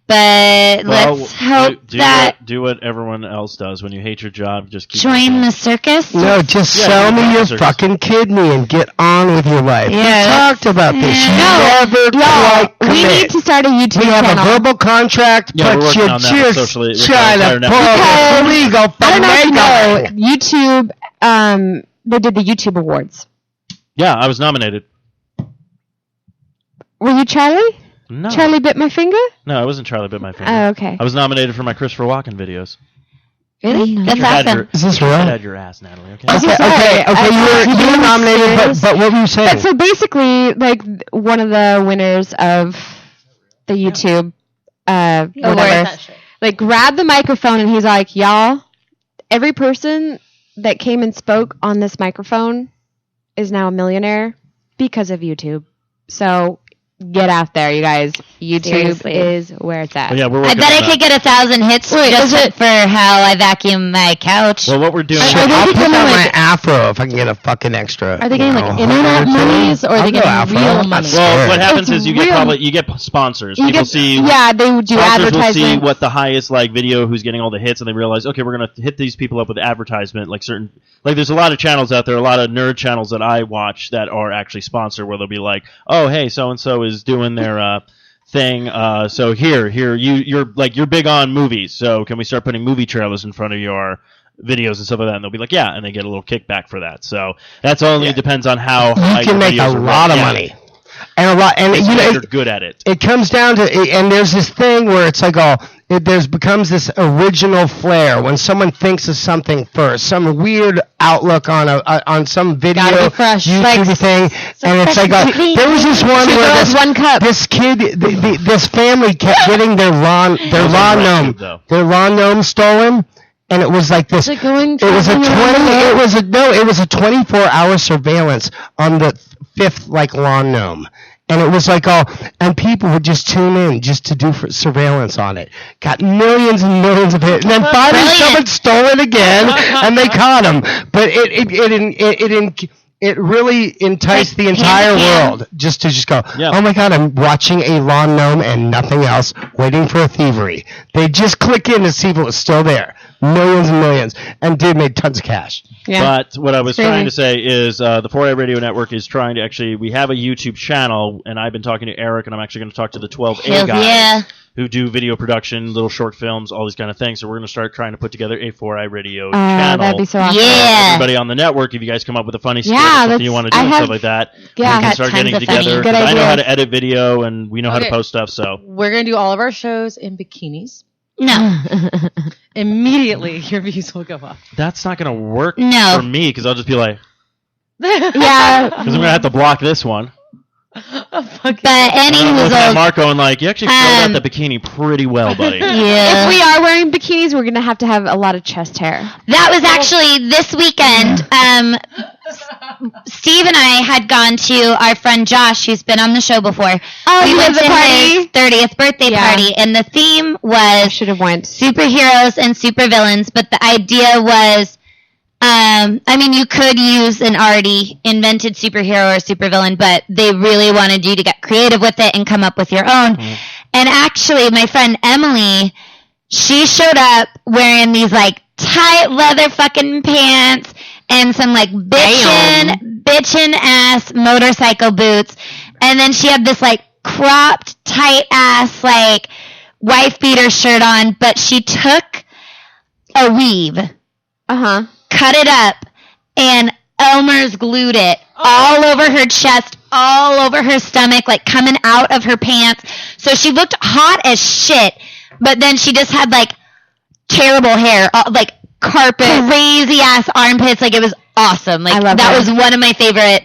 But let's hope that do what everyone else does when you hate your job. Just keep join the working. circus. No, just Yeah, sell me your answers. fucking kidney and get on with your life. Yeah, We that's- talked about this. You No, never quite We commit. need to start a YouTube We have channel. a verbal contract, Yeah, we're but working you're on that just socially- with trying our to entire pull network. a legal I don't know if you know, finagle. YouTube, they did the YouTube Awards. Yeah, I was nominated. Were you Charlie? No. Charlie bit my finger? No, I wasn't Charlie Bit My Finger. Oh, okay. I was nominated for my Christopher Walken videos. Really? That's Your head, awesome. Is this real? Had your ass, Natalie. Okay. Okay. You were nominated, but what were you saying? So basically, like one of the winners of the YouTube, whatever, like grabbed the microphone and he's like, "Y'all, every person that came and spoke on this microphone is now a millionaire because of YouTube. So get out there, you guys. YouTube Seriously. is where it's at." Well, yeah, we're I working bet on I that. could get 1,000 hits just for how I vacuum my couch. Well, what we're doing. Shit, Are they I'll put becoming down like- my afro if I can get a fucking extra. Are they getting, you like, know, internet 100 or two. monies, or are they I'll go getting afro. real I'm not money? Well, scared. what happens It's is you real. get sponsors. You People get- see yeah, they would do sponsors will advertisements. see what the highest like video who's getting all the hits, and they realize, okay, we're gonna hit these people up with advertisement. There's a lot of channels out there, a lot of nerd channels that I watch that are actually sponsored, where they'll be like, oh, hey, so and so is doing their thing. So you're big on movies, so can we start putting movie trailers in front of your videos and stuff like that? And they'll be like, yeah, and they get a little kickback for that. So that's only depends on how high You can your make a videos are lot of ranked. money. And If you know, you're good at it. it comes down to, and there's this thing where it's like, becomes this original flair when someone thinks of something first, some weird outlook on some video, Gotta be fresh. YouTube Like, thing, and it's like, there was this one Two where girls, one cup. this kid, this family kept getting their lawn gnome stolen. And it was like this. Is it going It was a traveling around the world? It was a 24-hour surveillance on the fifth lawn gnome, and it was like and people would just tune in just to do surveillance on it. Got millions and millions of hits, and then finally Brilliant. someone stole it again, and they caught him. But it really enticed the entire world just to go, Yeah. oh my God, I'm watching a lawn gnome and nothing else, waiting for a thievery. They just click in to see if it was still there. Millions and millions. And dude made tons of cash. Yeah. But what I was Crazy. trying to say is the 4i Radio Network is trying to we have a YouTube channel, and I've been talking to Eric, and I'm actually going to talk to the 12A Hells guys yeah. who do video production, little short films, all these kind of things. So we're going to start trying to put together a 4i Radio channel. That'd be so awesome. Yeah. Everybody on the network, if you guys come up with a funny skit Yeah, or something that's- you want to do I and have- stuff like that, Yeah. we can Got start tons getting of funny. together. Good 'Cause I know idea. how to edit video, and we know how to Okay. post stuff, so... We're going to do all of our shows in bikinis. No. Immediately, your views will go up. That's not going to work No. for me, because I'll just be like... Yeah. Because I'm going to have to block this one. But any I'm who's looking at old. Marco and like, you actually filled out Um, the bikini pretty well, buddy. Yeah. If we are wearing bikinis, we're gonna have to have a lot of chest hair. That was actually this weekend. Steve and I had gone to our friend Josh, who's been on the show before. Oh, we you went went to to the his 30th birthday Yeah. party, and the theme I was should have went. superheroes and supervillains, but the idea was, you could use an already invented superhero or supervillain, but they really wanted you to get creative with it and come up with your own. And actually, my friend Emily, she showed up wearing these tight leather fucking pants and some bitchin' ass motorcycle boots, and then she had this cropped tight ass wife beater shirt on, but she took a weave, cut it up, and Elmer's glued it all over her chest, all over her stomach, coming out of her pants. So she looked hot as shit, but then she just had terrible hair, carpet, crazy ass armpits. It was awesome. I love that her. was one of my favorite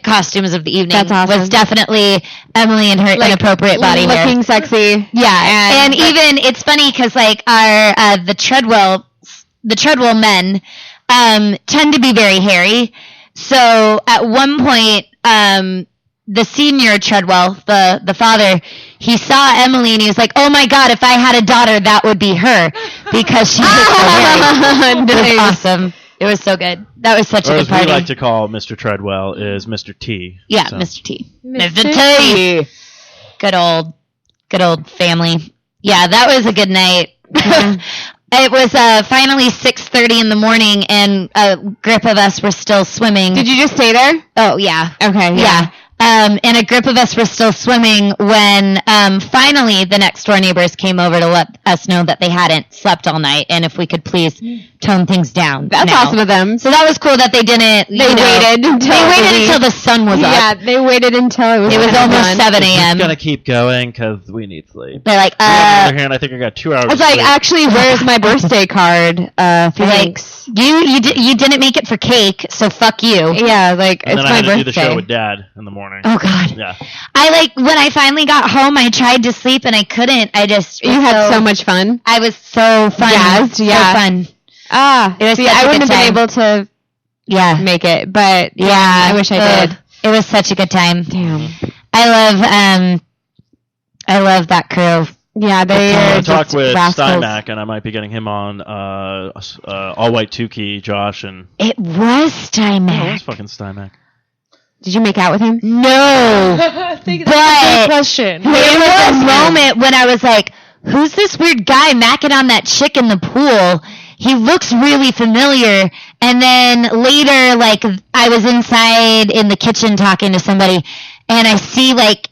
costumes of the evening. That's awesome. Was definitely Emily and her inappropropriate body hair. looking sexy. Yeah, and even it's funny because our the Treadwell men tend to be very hairy. So at one point, the senior Treadwell, the father, he saw Emily and he was like, "Oh my God, if I had a daughter, that would be her," because she was so hairy. It was awesome. It was so good. That was such Or a as good party. we like to call Mr. Treadwell is Mr. T. Yeah, So- Mr. T. Mr. T. Good old family. Yeah, that was a good night. It was finally 6:30 in the morning, and a group of us were still swimming. Did you just stay there? Oh, yeah. Okay. Yeah. And a group of us were still swimming when finally the next door neighbors came over to let us know that they hadn't slept all night and if we could please tone things down. That's awesome of them. So that was cool that they didn't. They waited until the sun was up. Yeah, they waited until it was. It was almost 7 a.m. We're gonna keep going because we need sleep. They're like, On the other hand, I think I got 2 hours. It's like, actually, where's my birthday card? Thanks. You didn't make it for cake, so fuck you. Yeah, like and it's then I my had to birthday. do the show with Dad in the morning. Oh God. Yeah. When I finally got home, I tried to sleep and I couldn't. You had so much fun. I was so fun. Jazzed, yeah. So fun. It was I wouldn't have been able to make it, but I wish I did. It was such a good time. Damn. I love that crew. Yeah, they I'm are going to talk just with rascals. Steinmack, and I might be getting him on All White Tukey, Josh, and... It was Oh, Steinmack. it's fucking Steinmack. Did you make out with him? No. That's a good But question. there was a moment when I was like, who's this weird guy macking on that chick in the pool? He looks really familiar. And then later, like, I was inside in the kitchen talking to somebody, and I see, like,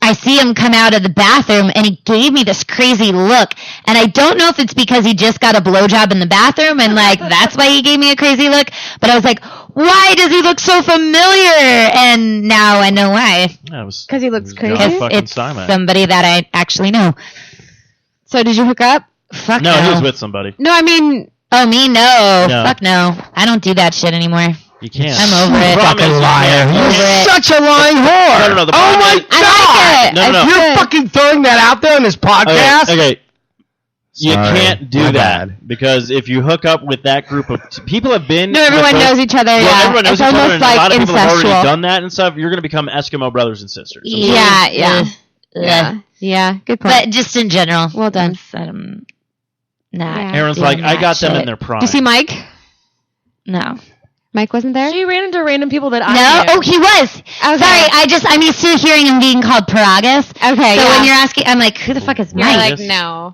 I see him come out of the bathroom, and he gave me this crazy look. And I don't know if it's because he just got a blowjob in the bathroom, and, like, that's why he gave me a crazy look. But I was like, why does he look so familiar? And now I know why. Because he looks crazy? It's somebody that I actually know. So did you hook up? Fuck no. He was with somebody. No, I mean... Oh, me? No. Fuck no. I don't do that shit anymore. You can't. I'm over it. Fucking liar. Over You're it. such a lying whore. No. Oh my God. I like it. No. You're fucking throwing that out there on this podcast? Okay. You Sorry. can't do My that bad. because if you hook up with that group of people have been. No, everyone knows each other. Well, everyone knows It's each other, almost and like a lot of people have already incestual. done that and stuff. You're going to become Eskimo brothers and sisters. Yeah. Good point. But just in general. Well done. Nah. Yeah. Aaron's doing like, I that got them shit. in their prime. Did you see Mike? No. Mike wasn't there? She ran into random people that I No? knew. Oh, he was. Okay. Sorry, I'm used to hearing him being called Paragus. Okay, So yeah. when you're asking, I'm like, who the fuck is You're Mike? like, no.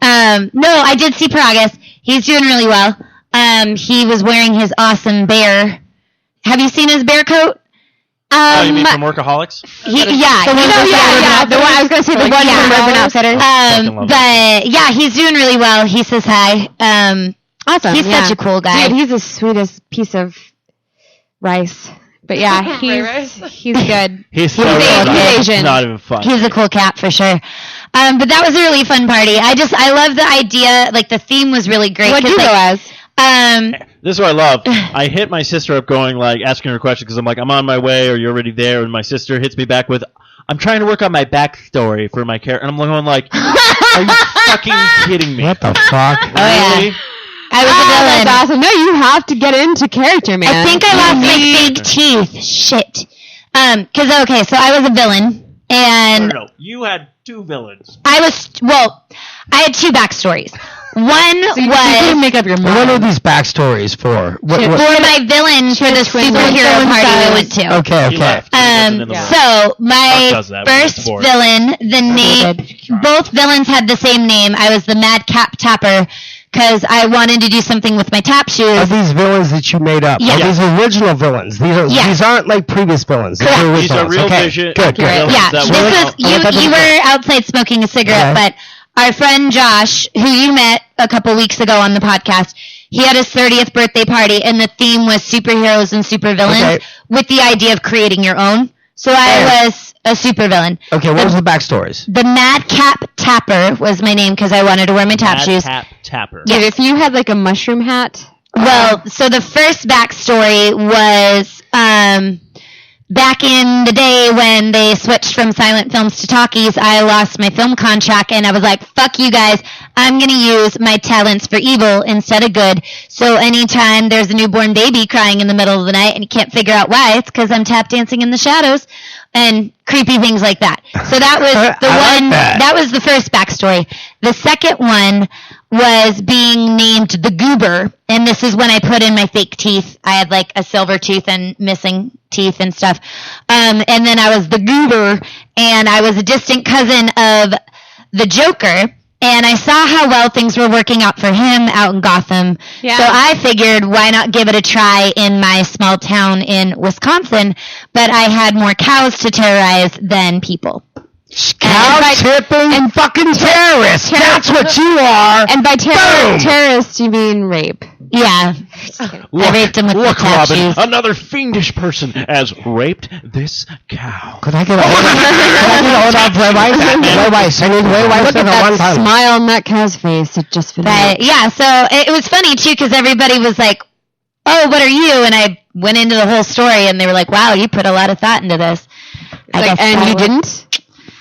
No, I did see Paragus. He's doing really well. He was wearing his awesome bear. Have you seen his bear coat? Oh, you mean from Workaholics? The one I was going to say the one from Urban Outfitters. Fucking love But yeah, he's doing really well. He says hi. Awesome. He's such a cool guy. Dude, he's the sweetest piece of rice. But yeah, he's good. He's so Asian. It's not even fun. He's a cool cat for sure. But that was a really fun party. I love the idea. Like the theme was really great. What'd you go as? This is what I love. I hit my sister up going, like, asking her questions because I'm like, I'm on my way or you're already there. And my sister hits me back with, I'm trying to work on my backstory for my character. And I'm going like, are you fucking kidding me? What the fuck? Really? I was a villain. That's awesome. No, you have to get into character, man. I think I lost my fake teeth. Shit. So I was a villain, and No. You had two villains. I had two backstories. One You didn't was make up your mind. What are these backstories for? for my villain for the superhero party we went to. Okay. He left. He wasn't in the room. So my Does that when it's first bored. villain, both villains had the same name. I was the Madcap Tapper because I wanted to do something with my tap Are shoes. these villains that you made up? Yes. Are these original villains? These aren't like previous villains. These are These are real okay. vision. Good. villains Yeah, that this was you were outside smoking a cigarette, Okay. but our friend Josh, who you met a couple weeks ago on the podcast, he had his 30th birthday party, and the theme was superheroes and supervillains, Okay. with the idea of creating your own. So I was a supervillain. Okay, what was the backstories? The Madcap Tapper was my name because I wanted to wear my tap shoes. Tapper. Dude, if you had like a mushroom hat. Well, so the first backstory was back in the day when they switched from silent films to talkies, I lost my film contract, and I was like, fuck you guys. I'm going to use my talents for evil instead of good. So anytime there's a newborn baby crying in the middle of the night and you can't figure out why, it's because I'm tap dancing in the shadows and creepy things like that. So that was the I one. like that. That was the first backstory. The second one was being named the Goober, and this is when I put in my fake teeth. I had like a silver tooth and missing teeth and stuff. And then I was the Goober, and I was a distant cousin of the Joker. And I saw how well things were working out for him out in Gotham. Yeah. So I figured, why not give it a try in my small town in Wisconsin? But I had more cows to terrorize than people. Cow tipping and fucking terrorists. That's what you are. And by Boom! terrorist, you mean rape. Yeah. I raped him with the Robin, tattoos. another fiendish person has raped this cow. Could I get a hold on play-by? I need play-by Look at at one that time. smile on that cow's face. It just finished. But yeah, so it was funny too because everybody was like, "Oh, what are you?" And I went into the whole story, and they were like, "Wow, you put a lot of thought into this." And you didn't?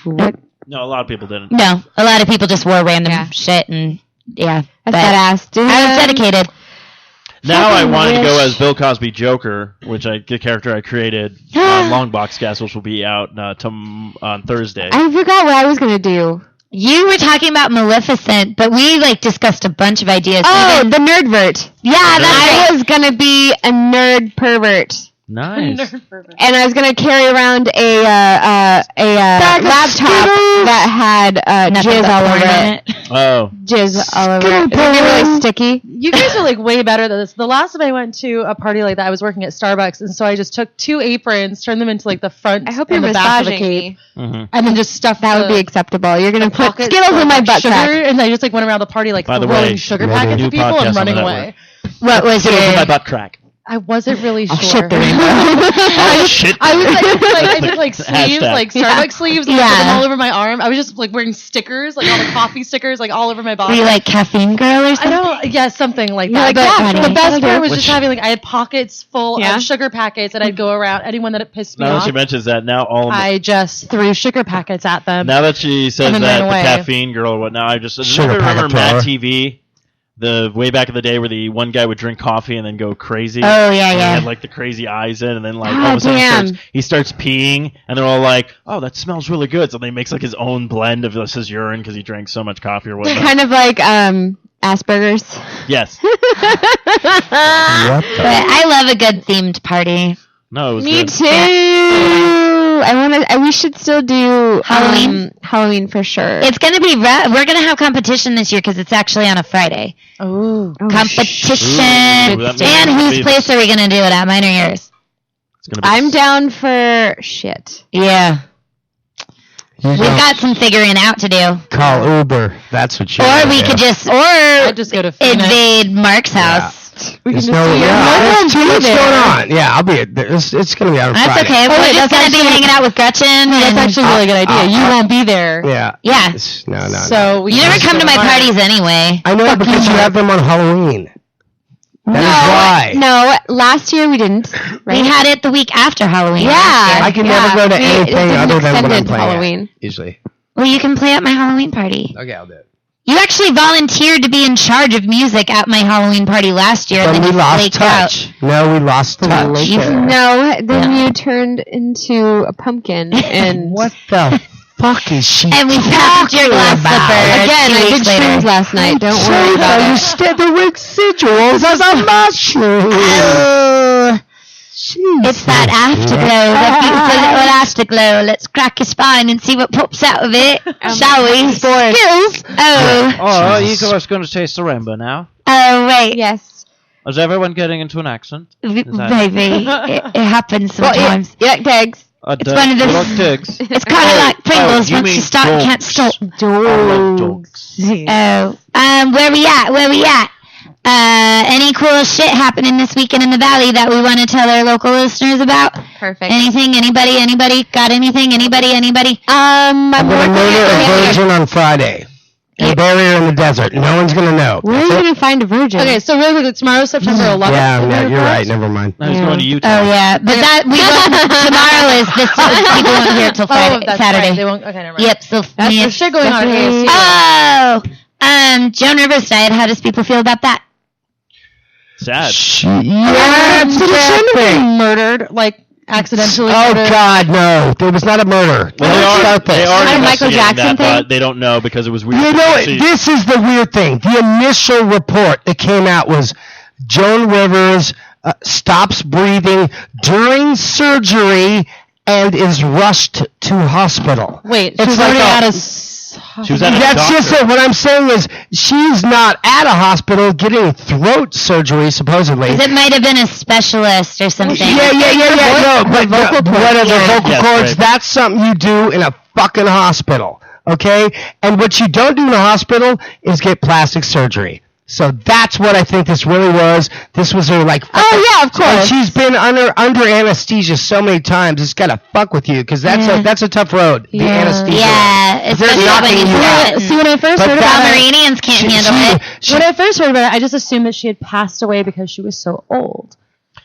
What? No, a lot of people didn't. No, a lot of people just wore random shit, and That's but badass, dude. I was dedicated. Now I Fucking wanted to go wish. as Bill Cosby Joker, which the character I created on Longbox Cast, which will be out on Thursday. I forgot what I was going to do. You were talking about Maleficent, but we discussed a bunch of ideas. Oh, Even- the nerdvert. yeah, that's I right. was going to be a nerd pervert. Nice. And I was going to carry around a laptop that had Nothing jizz but all porn over on it. Oh. Jizz all over it. It's going to be really sticky. You guys are way better than this. The last time I went to a party like that, I was working at Starbucks, and so I just took 2 aprons, turned them into the front I hope and you're the back of the massaging cape, me. Mm-hmm. and then just stuffed That would be acceptable. You're going to put pockets Skittles full in my of butt sugar, crack. and I just went around the party By the throwing way, sugar maybe packets new at people podcast and on running the away. What was It was in my your... butt crack. I wasn't really sure. Shit, there you go. Oh, shit. I was I That's did the sleeves, hashtag. Starbucks sleeves, and I Yeah. put them all over my arm. I was just wearing stickers, all the coffee stickers, all over my Were body. you caffeine girl or I something? don't, yeah, something like You're that. like, But yeah, the buddy. best part was Which- just having I had pockets full Yeah? of sugar packets, and I'd go around anyone that pissed me Now that off. she mentions that, now I just threw sugar packets at them. now that she says And then that, ran the away. caffeine girl or whatnot, I just Sugar remember packet Mad thrower. TV, the way back in the day where the one guy would drink coffee and then go crazy. Oh, yeah, And yeah. He had the crazy eyes in, and then all Ah, of a sudden damn. he starts peeing, and they're all like, "Oh, that smells really good." So then he makes his own blend of his urine because he drank so much coffee or whatnot. Kind of like Asperger's. Yes. What the? But I love a good themed party. No, it was Me good. too. We should still do Halloween? Halloween for sure. It's going to be... we're going to have competition this year because it's actually on a Friday. Oh. Competition. Ooh, that means And it'll whose be- place are we going to do it at? Mine or yours? It's gonna be I'm down for shit. Yeah. You We've don't got some figuring out to do. call Uber. That's what you. Or we could just... I'd just go to Phoenix. invade Mark's house. We There's can no, just do there's too much going on. Yeah, I'll be. It's going to be on That's Friday. okay. Oh, We're wait, just that's going to be actually- hanging out with Gretchen. That's and- actually a really good idea. You won't be there. Yeah. Yeah. No. So we You never just come go to my Mark. parties anyway. I know because you have them on Halloween. That is why. No, last year we didn't. Right? We had it the week after Halloween. Yeah. last year. I can never go to We- anything it's an other than when I'm extended playing Halloween. it, usually. Well, you can play at my Halloween party. Okay, I'll do it. You actually volunteered to be in charge of music at my Halloween party last year, and But then we you lost flaked touch. No, we lost touch. No, then you turned into a pumpkin and What the fuck is she And we found your glass slipper Again, 2 I weeks did later. shrooms last night. Don't worry about You it. said the residuals as a mushroom. Oh, it's that afterglow, that beautiful little afterglow. Let's crack a spine and see what pops out of it, shall we? Skills. Oh, you guys going to taste the rainbow now? Oh, wait. Yes. Is everyone getting into an accent? Maybe. that- It happens sometimes. You like tags? It's one of you those- like pigs? It's kind of like Pringles. you Once you mean start, you can't stop. Dogs. Oh, where we at? Any cool shit happening this weekend in the Valley that we want to tell our local listeners about? Perfect. Anything? Anybody? Got anything? Anybody? I'm I'm going to working murder a at virgin on Friday. And bury her in the desert. No one's going to know. Where are you going to find a virgin? Okay, so really quickly, tomorrow's September 11th. Yeah, no, you're right. Never mind. I was going to Utah. Oh yeah, but that we won't, tomorrow is this. People won't hear it till Friday, Oh, that's Saturday. right. They won't. Okay, never mind. Yep. So That's me- the shit going on at ASU. Joan Rivers died. How does people feel about that? Sad. Yeah, it's interesting. Murdered, accidentally Oh, murdered. God, no. There was not a murder. Well, Start they this. are Kind of Michael investigating Jackson that, but thing? they don't know because it was weird. You know, See, this is the weird thing. The initial report that came out was Joan Rivers stops breathing during surgery and is rushed to hospital. Wait, It's she's like already a- out of She was at a That's doctor. just it. What I'm saying is she's not at a hospital getting throat surgery, supposedly. It might have been a specialist or something. Yeah. No, but what are the vocal Yes, cords? right. That's something you do in a fucking hospital, okay? And what you don't do in a hospital is get plastic surgery. So that's what I think this really was. This was her like. Oh, yeah, of course. She's been under anesthesia so many times. It's gotta fuck with you because that's a tough road. The anesthesia. Yeah, especially knocking when you you have out. it. See, when I first But heard that- about it, Pomeranians can't handle it. when I first heard about it, I just assumed that she had passed away because she was so old.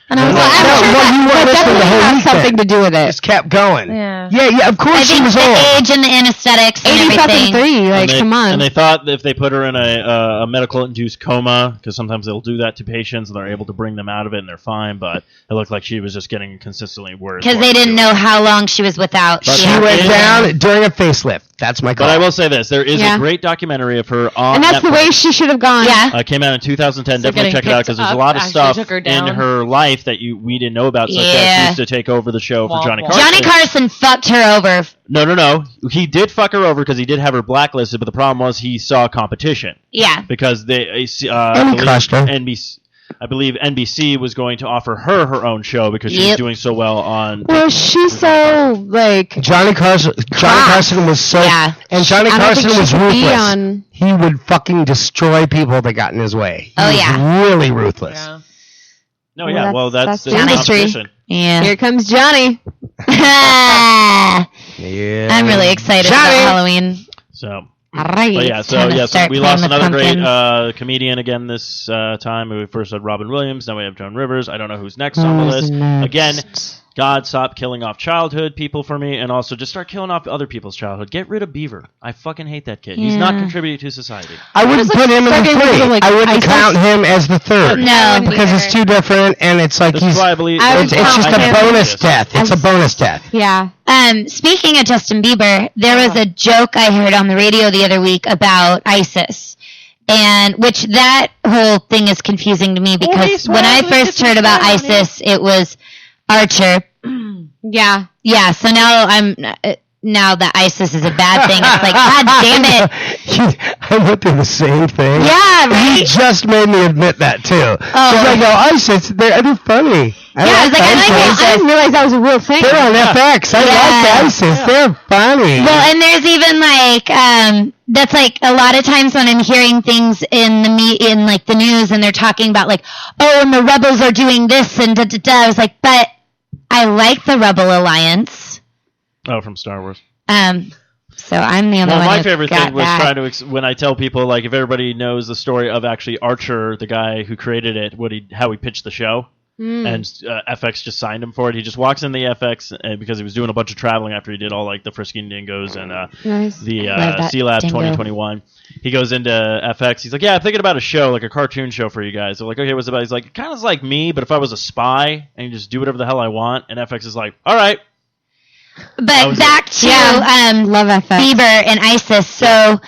And I was No, like, no, I'm sure well, you weren't That listening the definitely whole has week something then. to do with it. Just kept going. Yeah. Yeah. Of course I she think was the old. age and the anesthetics and 80 fucking everything. 3. Like, come on. And they thought that if they put her in a medical-induced coma, because sometimes they'll do that to patients, and they're able to bring them out of it, and they're fine. But it looked like she was just getting consistently worse. Because they didn't know how long she was without. But She Yeah. went Yeah. down during a facelift. That's my call. But I will say this: there is Yeah. a great documentary of her on And that's the Netflix. way she should have gone. Yeah. Came out in 2010. So Definitely getting check it out picked because there's a up lot of actually stuff took her in down. her life that we didn't know about, such as Yeah. she used to take over the show for Womp Johnny womp. Carson. Johnny Carson fucked her over. No. He did fuck her over because he did have her blacklisted, but the problem was he saw competition Yeah. because they And he crushed her. I believe NBC was going to offer her own show because she was Yep. doing so well on. Well, she's so, like, Johnny Carson was so, Yeah. and Johnny I don't Carson think she was should be ruthless. on- He would fucking destroy people that got in his way. He Oh, was yeah. really ruthless. Yeah. No, Well, yeah, well that's the the industry. competition. Yeah. Here comes Johnny. I'm Yeah. really excited Johnny. about Halloween. So, Right. but yeah, so Time to yes, start we playing lost with another great pumpkins. comedian again this time. We first had Robin Williams, now we have Joan Rivers. I don't know who's next on the list. Again, God, stop killing off childhood people for me, and also just start killing off other people's childhood. Get rid of Beaver. I fucking hate that kid. He's not Yeah. contributing to society. I wouldn't Just put him in the fucking three. like I wouldn't ISIS. count him as the third. No. Because it's too different, and it's like That's he's. why I believe I would It's just count a him bonus Yes. death. It's a bonus death. Yeah. Speaking of Justin Bieber, there was a joke I heard on the radio the other week about ISIS. And which that whole thing is confusing to me because when I first heard about ISIS, it was Archer. Yeah. Yeah, so now that ISIS is a bad thing, it's like, God damn it. I went through the same thing. Yeah, He right? just made me admit that too. Oh. Because I go, ISIS, they're funny. Yeah, I was like, I like ISIS. I didn't realize that was a real thing. They're on FX. I Yeah. like ISIS. They're funny. Well, and there's even like that's like a lot of times when I'm hearing things in the news and they're talking about like, oh, and the rebels are doing this and da da da. I was like, but I like the Rebel Alliance. Oh, from Star Wars. So I'm the only Well, one my who favorite got thing was that. trying to when I tell people, like, if everybody knows the story of actually Archer, the guy who created it, how he pitched the show, and FX just signed him for it. He just walks in the FX because he was doing a bunch of traveling after he did all like the Frisky Dingoes and Nice. the Love that Sea Lab dingo. 2021. He goes into FX. He's like, yeah, I'm thinking about a show, like a cartoon show for you guys. They're like, okay, what's it about? He's like, kind of like me, but if I was a spy and you just do whatever the hell I want. And FX is like, all right. But was back to Love FX. Bieber and ISIS. So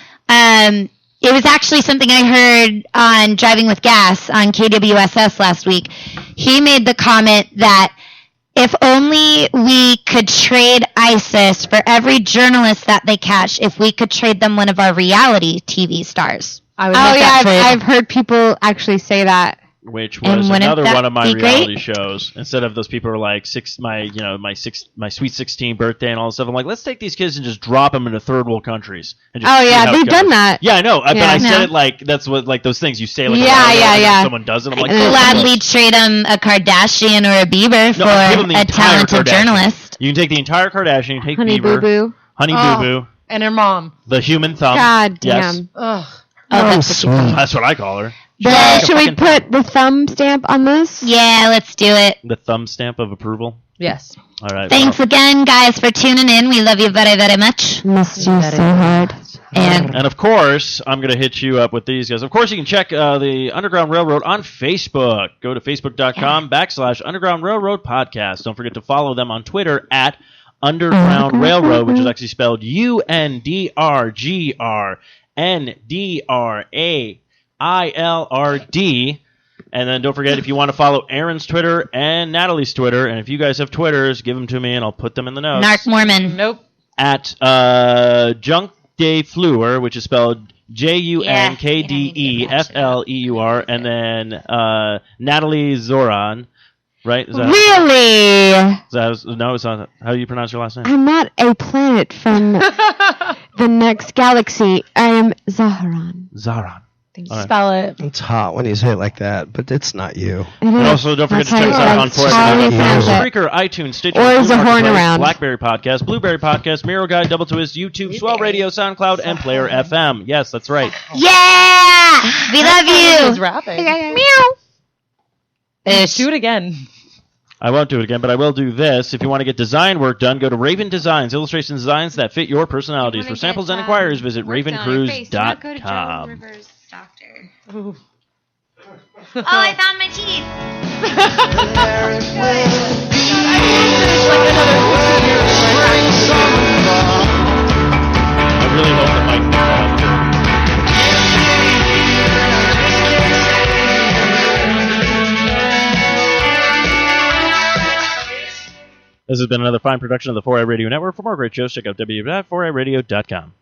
it was actually something I heard on Driving with Gas on KWSS last week. He made the comment that if only we could trade ISIS for every journalist that they catch, if we could trade them one of our reality TV stars. I would Oh, make yeah. that trade. I've heard people actually say that. Which And was wouldn't another that one of my be great? reality shows. Instead of those people who are like my sweet 16 birthday and all this stuff, I'm like, let's take these kids and just drop them into third world countries. And just Oh, see yeah. how it They've goes. done that. Yeah, I know, but Yeah. I said No. it like that's what like those things you say like Yeah, a while ago, yeah, and then yeah. someone does it. I'm like, I'd gladly trade them a Kardashian or a Bieber No, for give 'em the a entire talented Kardashian. journalist. You can take the entire Kardashian, you can take Honey Bieber, Boo Boo. Honey Oh. Boo Boo, And her mom. the human thumb. God Yes. damn. Ugh. Oh, Oh, that's what you call sweet. it. That's what I call her. The- Should we put the thumb stamp on this? Yeah, let's do it. The thumb stamp of approval. Yes. All right. Thanks again, guys, for tuning in. We love you very, very much. Missed you so hard. And And of course, I'm going to hit you up with these guys. Of course, you can check the Underground Railroad on Facebook. Go to facebook.com/Underground Railroad Podcast. Don't forget to follow them on Twitter at Underground Railroad, which is actually spelled UNDRGRNDRAILRD. And then don't forget, if you want to follow Aaron's Twitter and Natalie's Twitter, and if you guys have Twitters, give them to me and I'll put them in the notes. Narc Mormon. Nope. At Junk Fleur, which is spelled JUNKDEFLEUR, and then Natalie Zoran, right? Is that, Really? no, it's not. How do you pronounce your last name? I'm not a planet from the next galaxy. I am Zaharan. Zaran. All right. Spell it. It's hot when you say it like that, but it's not you. And also, don't forget to check us out on Spreaker, iTunes, Stitcher, Or is a horn around. BlackBerry Podcast, Blueberry Podcast, Miro Guide, Double Twist, YouTube, Swell Radio, SoundCloud, and Player FM. Yes, that's right. Yeah! We love He's you! rapping. Meow! Do it again. I won't do it again, but I will do this. If you want to get design work done, go to Raven Designs, illustration designs that fit your personalities. For samples and inquiries, visit ravencruise.com. Doctor. Ooh. Oh, I found my teeth. I really hope that Mike can This has been another fine production of the 4i Radio Network. For more great shows, check out www.4iradio.com.